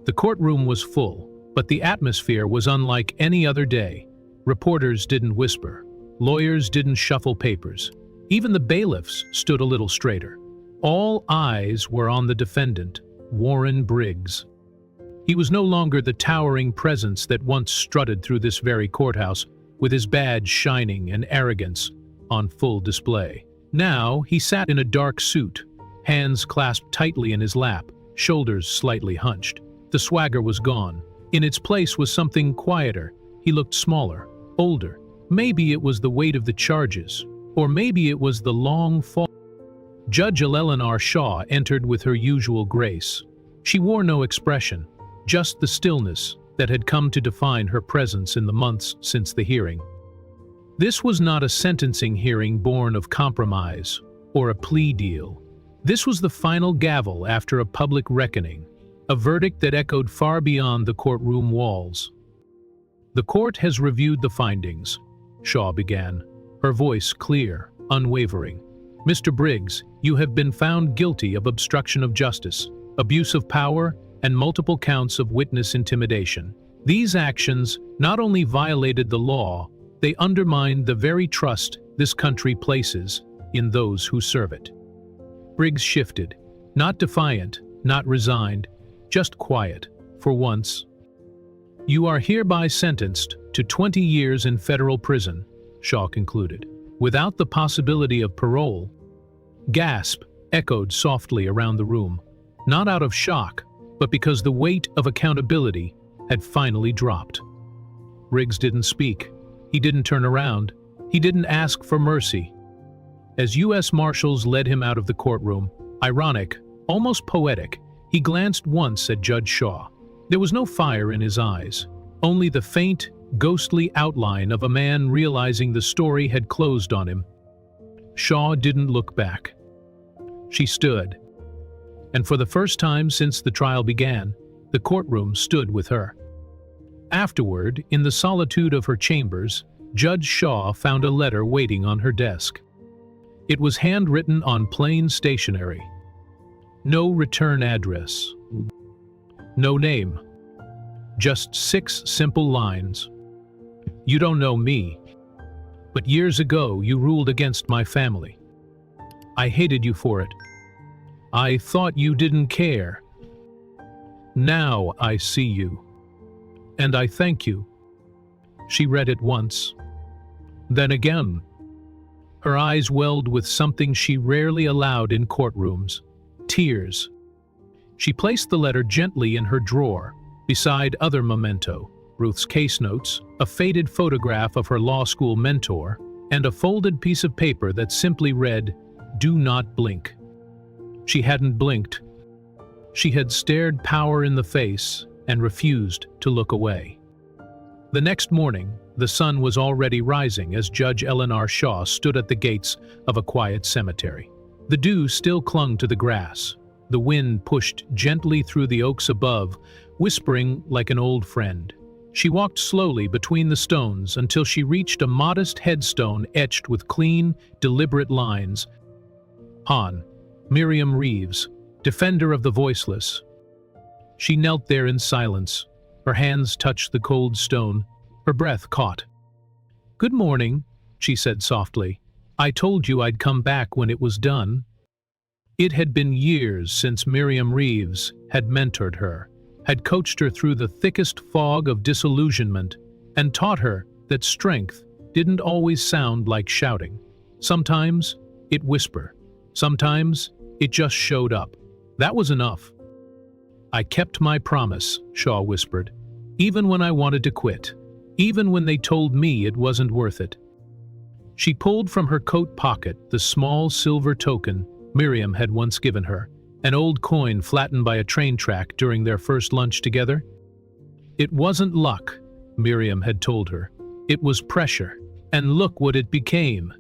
The courtroom was full, but the atmosphere was unlike any other day. Reporters didn't whisper. Lawyers didn't shuffle papers. Even the bailiffs stood a little straighter. All eyes were on the defendant, Warren Briggs. He was no longer the towering presence that once strutted through this very courthouse, with his badge shining and arrogance on full display. Now he sat in a dark suit, hands clasped tightly in his lap, shoulders slightly hunched. The swagger was gone. In its place was something quieter. He looked smaller, older. Maybe it was the weight of the charges, or maybe it was the long fall. Judge Elellanar Shaw entered with her usual grace. She wore no expression, just the stillness that had come to define her presence in the months since the hearing. This was not a sentencing hearing born of compromise or a plea deal. This was the final gavel after a public reckoning, a verdict that echoed far beyond the courtroom walls. "The court has reviewed the findings," Shaw began, her voice clear, unwavering. "Mr. Briggs, you have been found guilty of obstruction of justice, abuse of power, and multiple counts of witness intimidation. These actions not only violated the law, they undermined the very trust this country places in those who serve it." Briggs shifted, not defiant, not resigned, just quiet, for once. "You are hereby sentenced to 20 years in federal prison," Shaw concluded, "without the possibility of parole." Gasp echoed softly around the room, not out of shock, but because the weight of accountability had finally dropped. Briggs didn't speak. He didn't turn around. He didn't ask for mercy. As U.S. Marshals led him out of the courtroom, ironic, almost poetic, he glanced once at Judge Shaw. There was no fire in his eyes, only the faint, ghostly outline of a man realizing the story had closed on him. Shaw didn't look back. She stood. And for the first time since the trial began, the courtroom stood with her. Afterward, in the solitude of her chambers, Judge Shaw found a letter waiting on her desk. It was handwritten on plain stationery. No return address. No name. Just 6 simple lines. "You don't know me, but years ago you ruled against my family. I hated you for it. I thought you didn't care. Now I see you, and I thank you." She read it once, then again. Her eyes welled with something she rarely allowed in courtrooms: tears. She placed the letter gently in her drawer, beside other memento, Ruth's case notes, a faded photograph of her law school mentor, and a folded piece of paper that simply read, "Do not blink." She hadn't blinked. She had stared power in the face and refused to look away. The next morning, the sun was already rising as Judge Elellanar Shaw stood at the gates of a quiet cemetery. The dew still clung to the grass. The wind pushed gently through the oaks above, whispering like an old friend. She walked slowly between the stones until she reached a modest headstone etched with clean, deliberate lines. "Han, Miriam Reeves, defender of the voiceless." She knelt there in silence. Her hands touched the cold stone. Her breath caught. "Good morning," she said softly. "I told you I'd come back when it was done." It had been years since Miriam Reeves had mentored her, had coached her through the thickest fog of disillusionment, and taught her that strength didn't always sound like shouting. Sometimes it whispered. Sometimes it just showed up. That was enough. "I kept my promise," Shaw whispered, "even when I wanted to quit, even when they told me it wasn't worth it." She pulled from her coat pocket the small silver token Miriam had once given her, an old coin flattened by a train track during their first lunch together. It wasn't luck, Miriam had told her. It was pressure, and look what it became.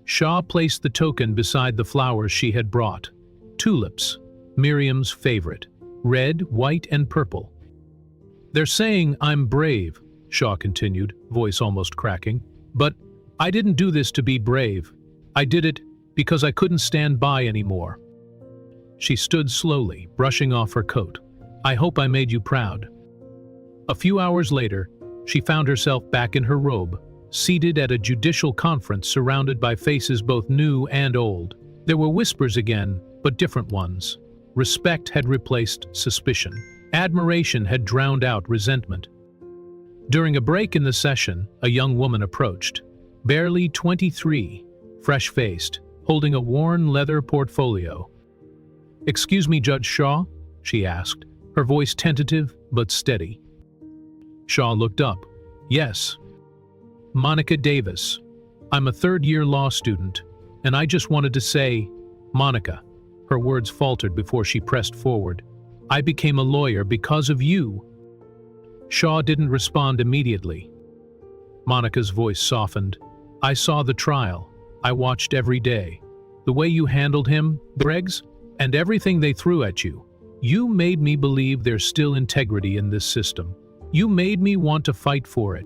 Shaw placed the token beside the flowers she had brought. Tulips, Miriam's favorite, red, white, and purple. "They're saying I'm brave," Shaw continued, voice almost cracking. "But I didn't do this to be brave. I did it because I couldn't stand by anymore." She stood slowly, brushing off her coat. "I hope I made you proud." A few hours later, she found herself back in her robe, seated at a judicial conference surrounded by faces both new and old. There were whispers again, but different ones. Respect had replaced suspicion. Admiration had drowned out resentment. During a break in the session, a young woman approached, barely 23, fresh-faced, holding a worn leather portfolio. "Excuse me, Judge Shaw?" she asked, her voice tentative but steady. Shaw looked up. "Yes. Monica Davis. I'm a third-year law student, and I just wanted to say, Monica," her words faltered before she pressed forward, "I became a lawyer because of you." Shaw didn't respond immediately. Monica's voice softened. "I saw the trial. I watched every day. The way you handled him, Greg's, and everything they threw at you. You made me believe there's still integrity in this system. You made me want to fight for it."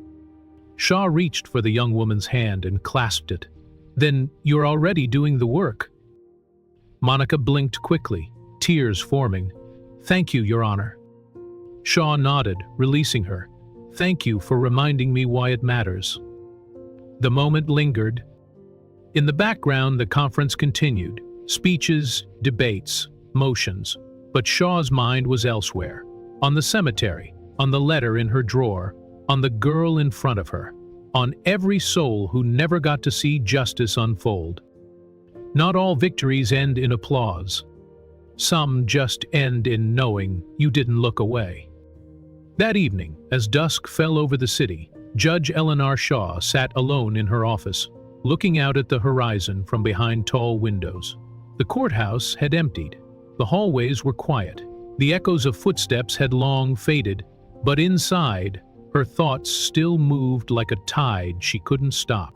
Shaw reached for the young woman's hand and clasped it. "Then you're already doing the work." Monica blinked quickly, tears forming. "Thank you, Your Honor." Shaw nodded, releasing her. "Thank you for reminding me why it matters." The moment lingered. In the background, the conference continued. Speeches, debates, motions. But Shaw's mind was elsewhere. On the cemetery, on the letter in her drawer, on the girl in front of her, on every soul who never got to see justice unfold. Not all victories end in applause. Some just end in knowing you didn't look away. That evening, as dusk fell over the city, Judge Elellanar Shaw sat alone in her office, looking out at the horizon from behind tall windows. The courthouse had emptied. The hallways were quiet. The echoes of footsteps had long faded, but inside, her thoughts still moved like a tide she couldn't stop.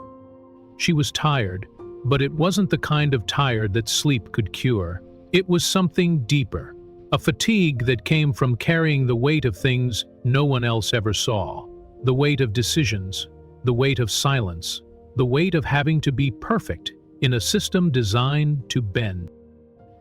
She was tired, but it wasn't the kind of tired that sleep could cure. It was something deeper, a fatigue that came from carrying the weight of things no one else ever saw, the weight of decisions, the weight of silence, the weight of having to be perfect in a system designed to bend.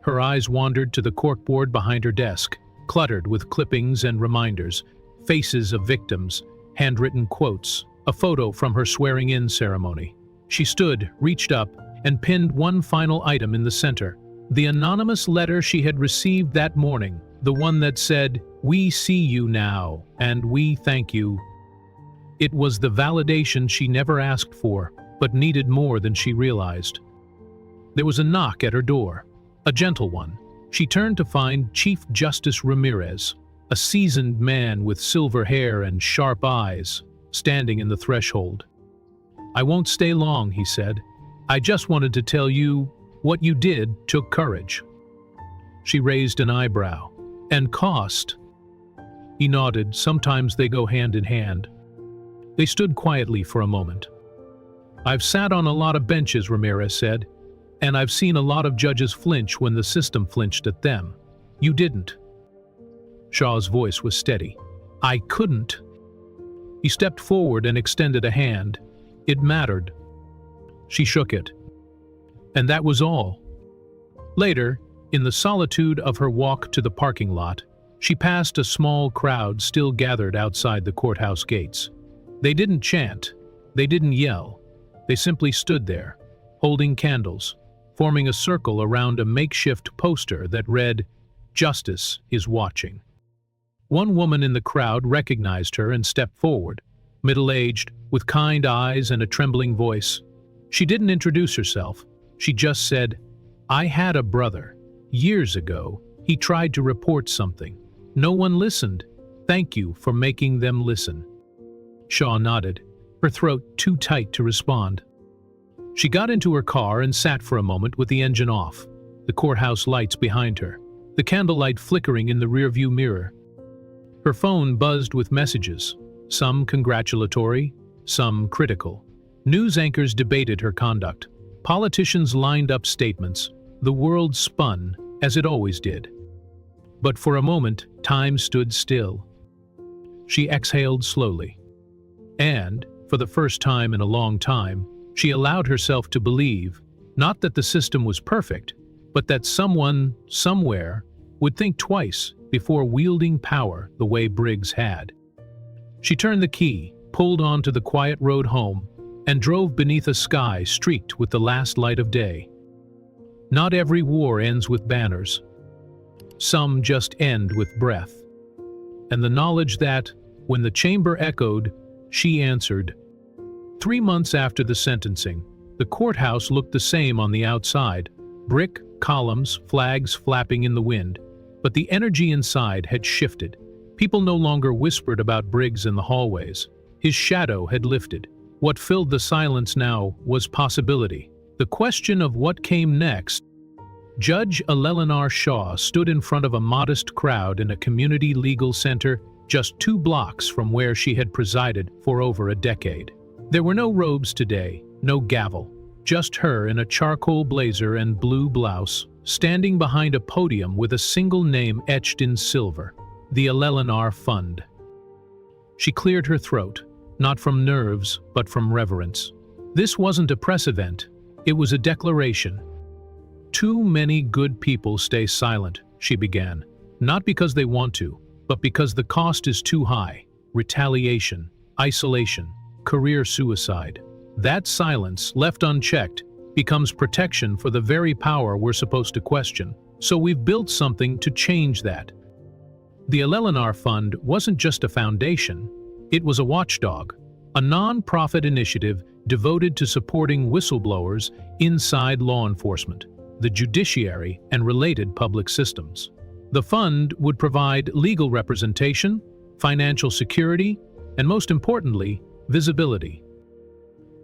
Her eyes wandered to the corkboard behind her desk, cluttered with clippings and reminders, faces of victims, handwritten quotes, a photo from her swearing-in ceremony. She stood, reached up, and pinned one final item in the center, the anonymous letter she had received that morning, the one that said, "We see you now, and we thank you." It was the validation she never asked for, but needed more than she realized. There was a knock at her door, a gentle one. She turned to find Chief Justice Ramirez, a seasoned man with silver hair and sharp eyes, standing in the threshold. "I won't stay long," he said. "I just wanted to tell you what you did took courage." She raised an eyebrow. "And cost?" He nodded. "Sometimes they go hand in hand." They stood quietly for a moment. "I've sat on a lot of benches," Ramirez said, "and I've seen a lot of judges flinch when the system flinched at them. You didn't." Shaw's voice was steady. "I couldn't." He stepped forward and extended a hand. "It mattered." She shook it. And that was all. Later, in the solitude of her walk to the parking lot, she passed a small crowd still gathered outside the courthouse gates. They didn't chant. They didn't yell. They simply stood there, holding candles, forming a circle around a makeshift poster that read, "Justice is watching." One woman in the crowd recognized her and stepped forward, middle-aged, with kind eyes and a trembling voice. She didn't introduce herself. She just said, "I had a brother. Years ago, he tried to report something. No one listened. Thank you for making them listen." Shaw nodded, her throat too tight to respond. She got into her car and sat for a moment with the engine off, the courthouse lights behind her, the candlelight flickering in the rearview mirror. Her phone buzzed with messages, some congratulatory, some critical. News anchors debated her conduct. Politicians lined up statements. The world spun, as it always did. But for a moment, time stood still. She exhaled slowly. And, for the first time in a long time, she allowed herself to believe, not that the system was perfect, but that someone, somewhere, would think twice before wielding power the way Briggs had. She turned the key, pulled onto the quiet road home, and drove beneath a sky streaked with the last light of day. Not every war ends with banners. Some just end with breath. And the knowledge that, when the chamber echoed, she answered. 3 months after the sentencing, the courthouse looked the same on the outside, brick, columns, flags flapping in the wind, but the energy inside had shifted. People no longer whispered about Briggs in the hallways. His shadow had lifted. What filled the silence now was possibility. The question of what came next. Judge Elellanar Shaw stood in front of a modest crowd in a community legal center just 2 blocks from where she had presided for over a decade. There were no robes today, no gavel, just her in a charcoal blazer and blue blouse, standing behind a podium with a single name etched in silver, the Elellanar Fund. She cleared her throat, not from nerves, but from reverence. This wasn't a press event, it was a declaration. Too many good people stay silent, she began, not because they want to, but because the cost is too high. Retaliation, isolation, career suicide. That silence, left unchecked, becomes protection for the very power we're supposed to question. So we've built something to change that. The Elellanar Fund wasn't just a foundation, it was a watchdog, a non-profit initiative devoted to supporting whistleblowers inside law enforcement, the judiciary, and related public systems. The fund would provide legal representation, financial security, and most importantly, visibility.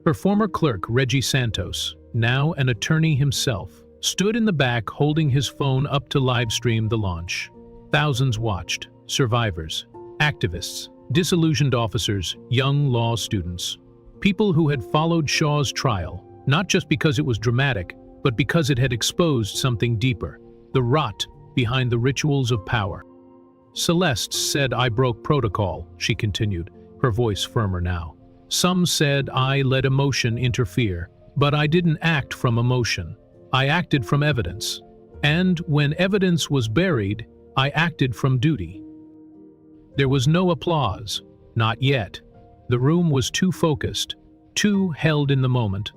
Her former clerk, Reggie Santos, now an attorney himself, stood in the back holding his phone up to livestream the launch. Thousands watched, survivors, activists, disillusioned officers, young law students. People who had followed Shaw's trial, not just because it was dramatic, but because it had exposed something deeper, the rot behind the rituals of power. Celeste said I broke protocol, she continued, her voice firmer now. Some said I let emotion interfere, but I didn't act from emotion. I acted from evidence. And when evidence was buried, I acted from duty. There was no applause, not yet. The room was too focused, too held in the moment.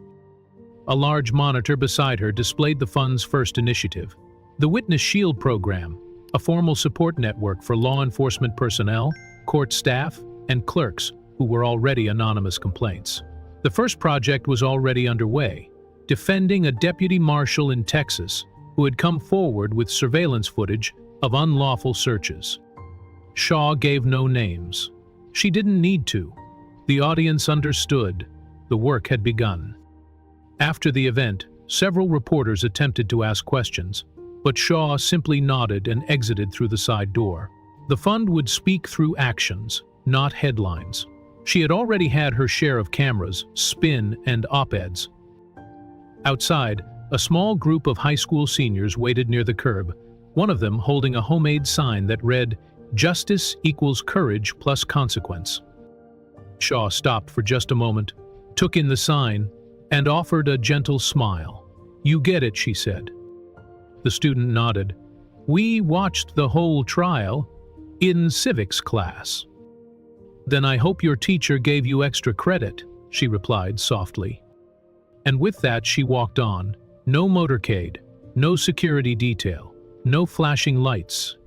A large monitor beside her displayed the fund's first initiative, the Witness Shield program, a formal support network for law enforcement personnel, court staff, and clerks who were already anonymous complaints. The first project was already underway, defending a deputy marshal in Texas who had come forward with surveillance footage of unlawful searches. Shaw gave no names. She didn't need to. The audience understood. The work had begun. After the event, several reporters attempted to ask questions, but Shaw simply nodded and exited through the side door. The fund would speak through actions, not headlines. She had already had her share of cameras, spin, and op-eds. Outside, a small group of high school seniors waited near the curb, one of them holding a homemade sign that read, "Justice equals courage plus consequence." Shaw stopped for just a moment, took in the sign, and offered a gentle smile. "You get it," she said. The student nodded. "We watched the whole trial in civics class." "Then I hope your teacher gave you extra credit," she replied softly. And with that she walked on. No motorcade, no security detail, no flashing lights.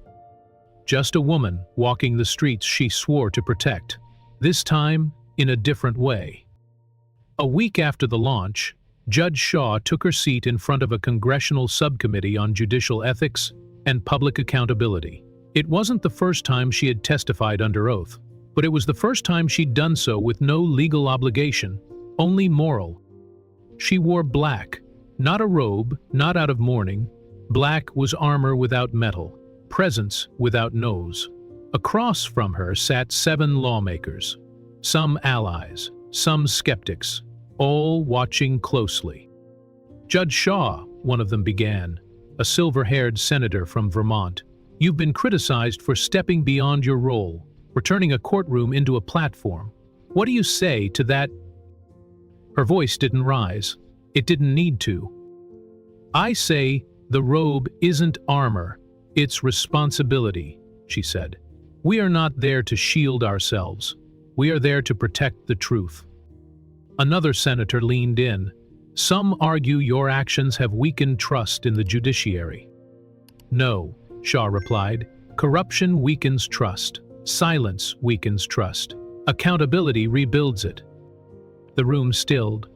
Just a woman walking the streets she swore to protect, this time in a different way. A week after the launch, Judge Shaw took her seat in front of a congressional subcommittee on judicial ethics and public accountability. It wasn't the first time she had testified under oath, but it was the first time she'd done so with no legal obligation, only moral. She wore black, not a robe, not out of mourning. Black was armor without metal, presence without nose. Across from her sat 7 lawmakers, some allies, some skeptics, all watching closely. "Judge Shaw," one of them began, a silver-haired senator from Vermont, "you've been criticized for stepping beyond your role, for turning a courtroom into a platform. What do you say to that?" Her voice didn't rise. It didn't need to. "I say the robe isn't armor, it's responsibility," she said. "We are not there to shield ourselves. We are there to protect the truth." Another senator leaned in. "Some argue your actions have weakened trust in the judiciary." "No," Shaw replied. "Corruption weakens trust. Silence weakens trust. Accountability rebuilds it." The room stilled.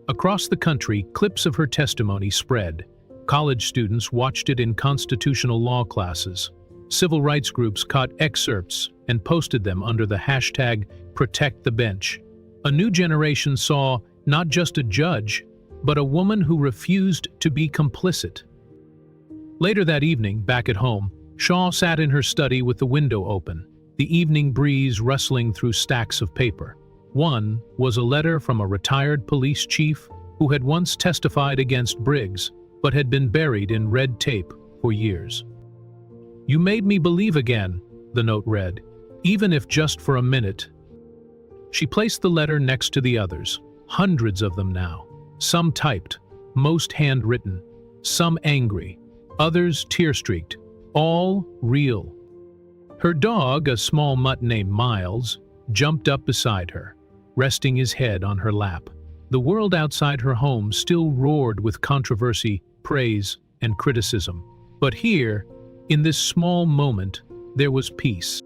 Across the country, clips of her testimony spread. College students watched it in constitutional law classes. Civil rights groups caught excerpts and posted them under the hashtag #ProtectTheBench. A new generation saw not just a judge, but a woman who refused to be complicit. Later that evening, back at home, Shaw sat in her study with the window open, the evening breeze rustling through stacks of paper. One was a letter from a retired police chief who had once testified against Briggs, but had been buried in red tape for years. "You made me believe again," the note read, "even if just for a minute." She placed the letter next to the others, hundreds of them now, some typed, most handwritten, some angry, others tear-streaked, all real. Her dog, a small mutt named Miles, jumped up beside her, resting his head on her lap. The world outside her home still roared with controversy, praise, and criticism. But here, in this small moment, there was peace.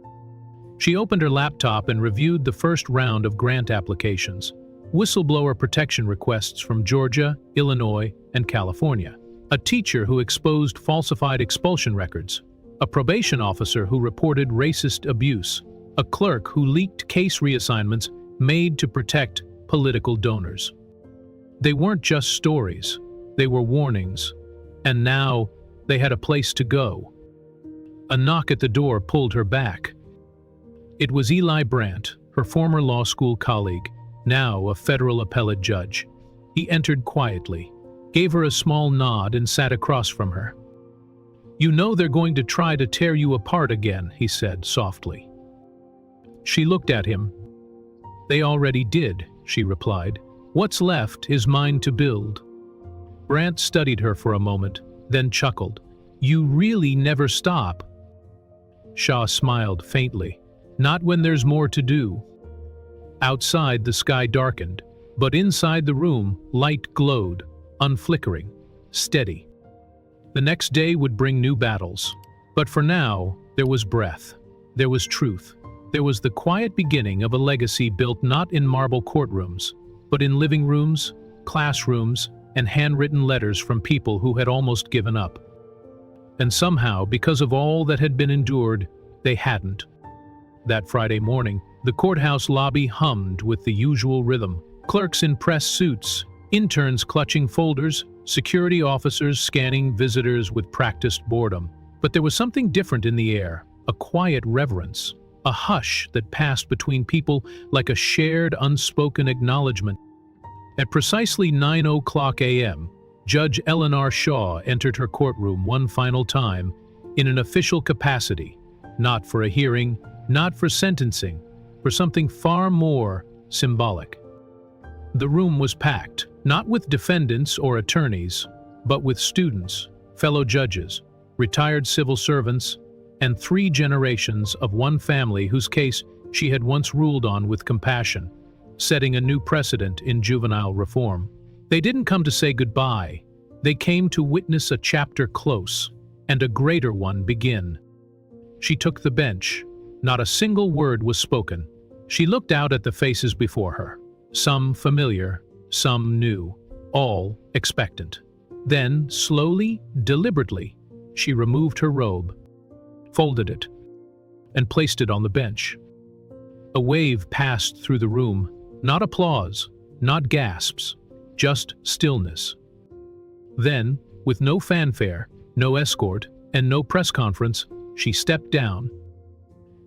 She opened her laptop and reviewed the first round of grant applications, whistleblower protection requests from Georgia, Illinois, and California, a teacher who exposed falsified expulsion records, a probation officer who reported racist abuse, a clerk who leaked case reassignments made to protect political donors. They weren't just stories, they were warnings, and now they had a place to go. A knock at the door pulled her back. It was Eli Brandt, her former law school colleague, now a federal appellate judge. He entered quietly, gave her a small nod, and sat across from her. "You know they're going to try to tear you apart again," he said softly. She looked at him. "They already did," she replied. "What's left is mine to build." Brandt studied her for a moment, then chuckled. "You really never stop." Shaw smiled faintly. "Not when there's more to do." Outside, the sky darkened, but inside the room, light glowed, unflickering, steady. The next day would bring new battles. But for now, there was breath. There was truth. There was the quiet beginning of a legacy built not in marble courtrooms, but in living rooms, classrooms, and handwritten letters from people who had almost given up. And somehow, because of all that had been endured, they hadn't. That Friday morning, the courthouse lobby hummed with the usual rhythm. Clerks in press suits, interns clutching folders, security officers scanning visitors with practiced boredom. But there was something different in the air, a quiet reverence, a hush that passed between people like a shared, unspoken acknowledgement. At precisely 9:00 a.m., Judge Elellanar Shaw entered her courtroom one final time in an official capacity, not for a hearing, not for sentencing, for something far more symbolic. The room was packed, not with defendants or attorneys, but with students, fellow judges, retired civil servants, and 3 generations of one family whose case she had once ruled on with compassion, setting a new precedent in juvenile reform. They didn't come to say goodbye. They came to witness a chapter close, and a greater one begin. She took the bench. Not a single word was spoken. She looked out at the faces before her, some familiar, some new, all expectant. Then, slowly, deliberately, she removed her robe, folded it, and placed it on the bench. A wave passed through the room, not applause, not gasps, just stillness. Then, with no fanfare, no escort, and no press conference, she stepped down.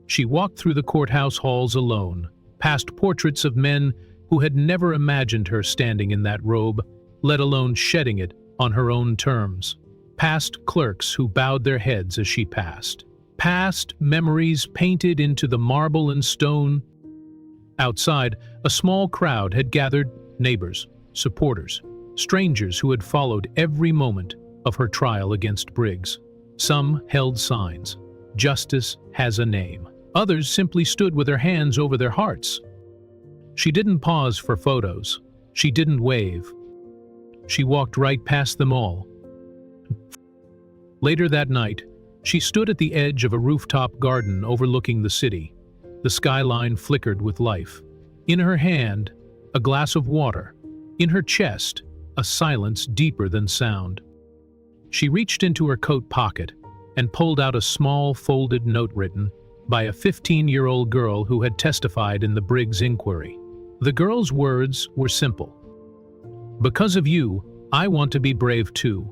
She walked through the courthouse halls alone, past portraits of men who had never imagined her standing in that robe, let alone shedding it on her own terms, past clerks who bowed their heads as she passed, past memories painted into the marble and stone. Outside, a small crowd had gathered, neighbors, supporters, strangers who had followed every moment of her trial against Briggs. Some held signs, "Justice has a name." Others simply stood with their hands over their hearts. She didn't pause for photos. She didn't wave. She walked right past them all. Later that night, she stood at the edge of a rooftop garden overlooking the city. The skyline flickered with life. In her hand, a glass of water. In her chest, a silence deeper than sound. She reached into her coat pocket and pulled out a small folded note written by a 15-year-old girl who had testified in the Briggs inquiry. The girl's words were simple. "Because of you, I want to be brave too."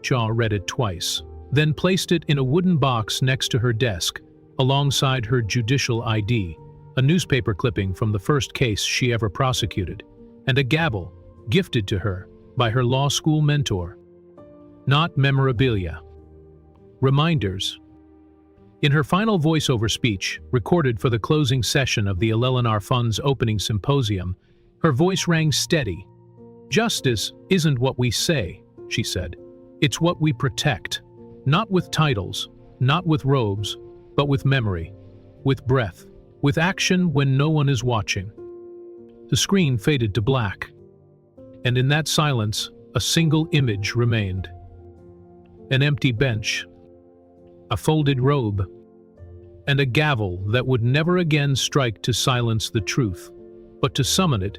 Shaw read it twice, then placed it in a wooden box next to her desk, alongside her judicial ID, a newspaper clipping from the first case she ever prosecuted, and a gavel gifted to her by her law school mentor. Not memorabilia. Reminders. In her final voiceover speech, recorded for the closing session of the Elellanar Fund's opening symposium, her voice rang steady. "Justice isn't what we say," she said. "It's what we protect. Not with titles, not with robes, but with memory, with breath, with action when no one is watching." The screen faded to black, and in that silence, a single image remained. An empty bench, a folded robe, and a gavel that would never again strike to silence the truth, but to summon it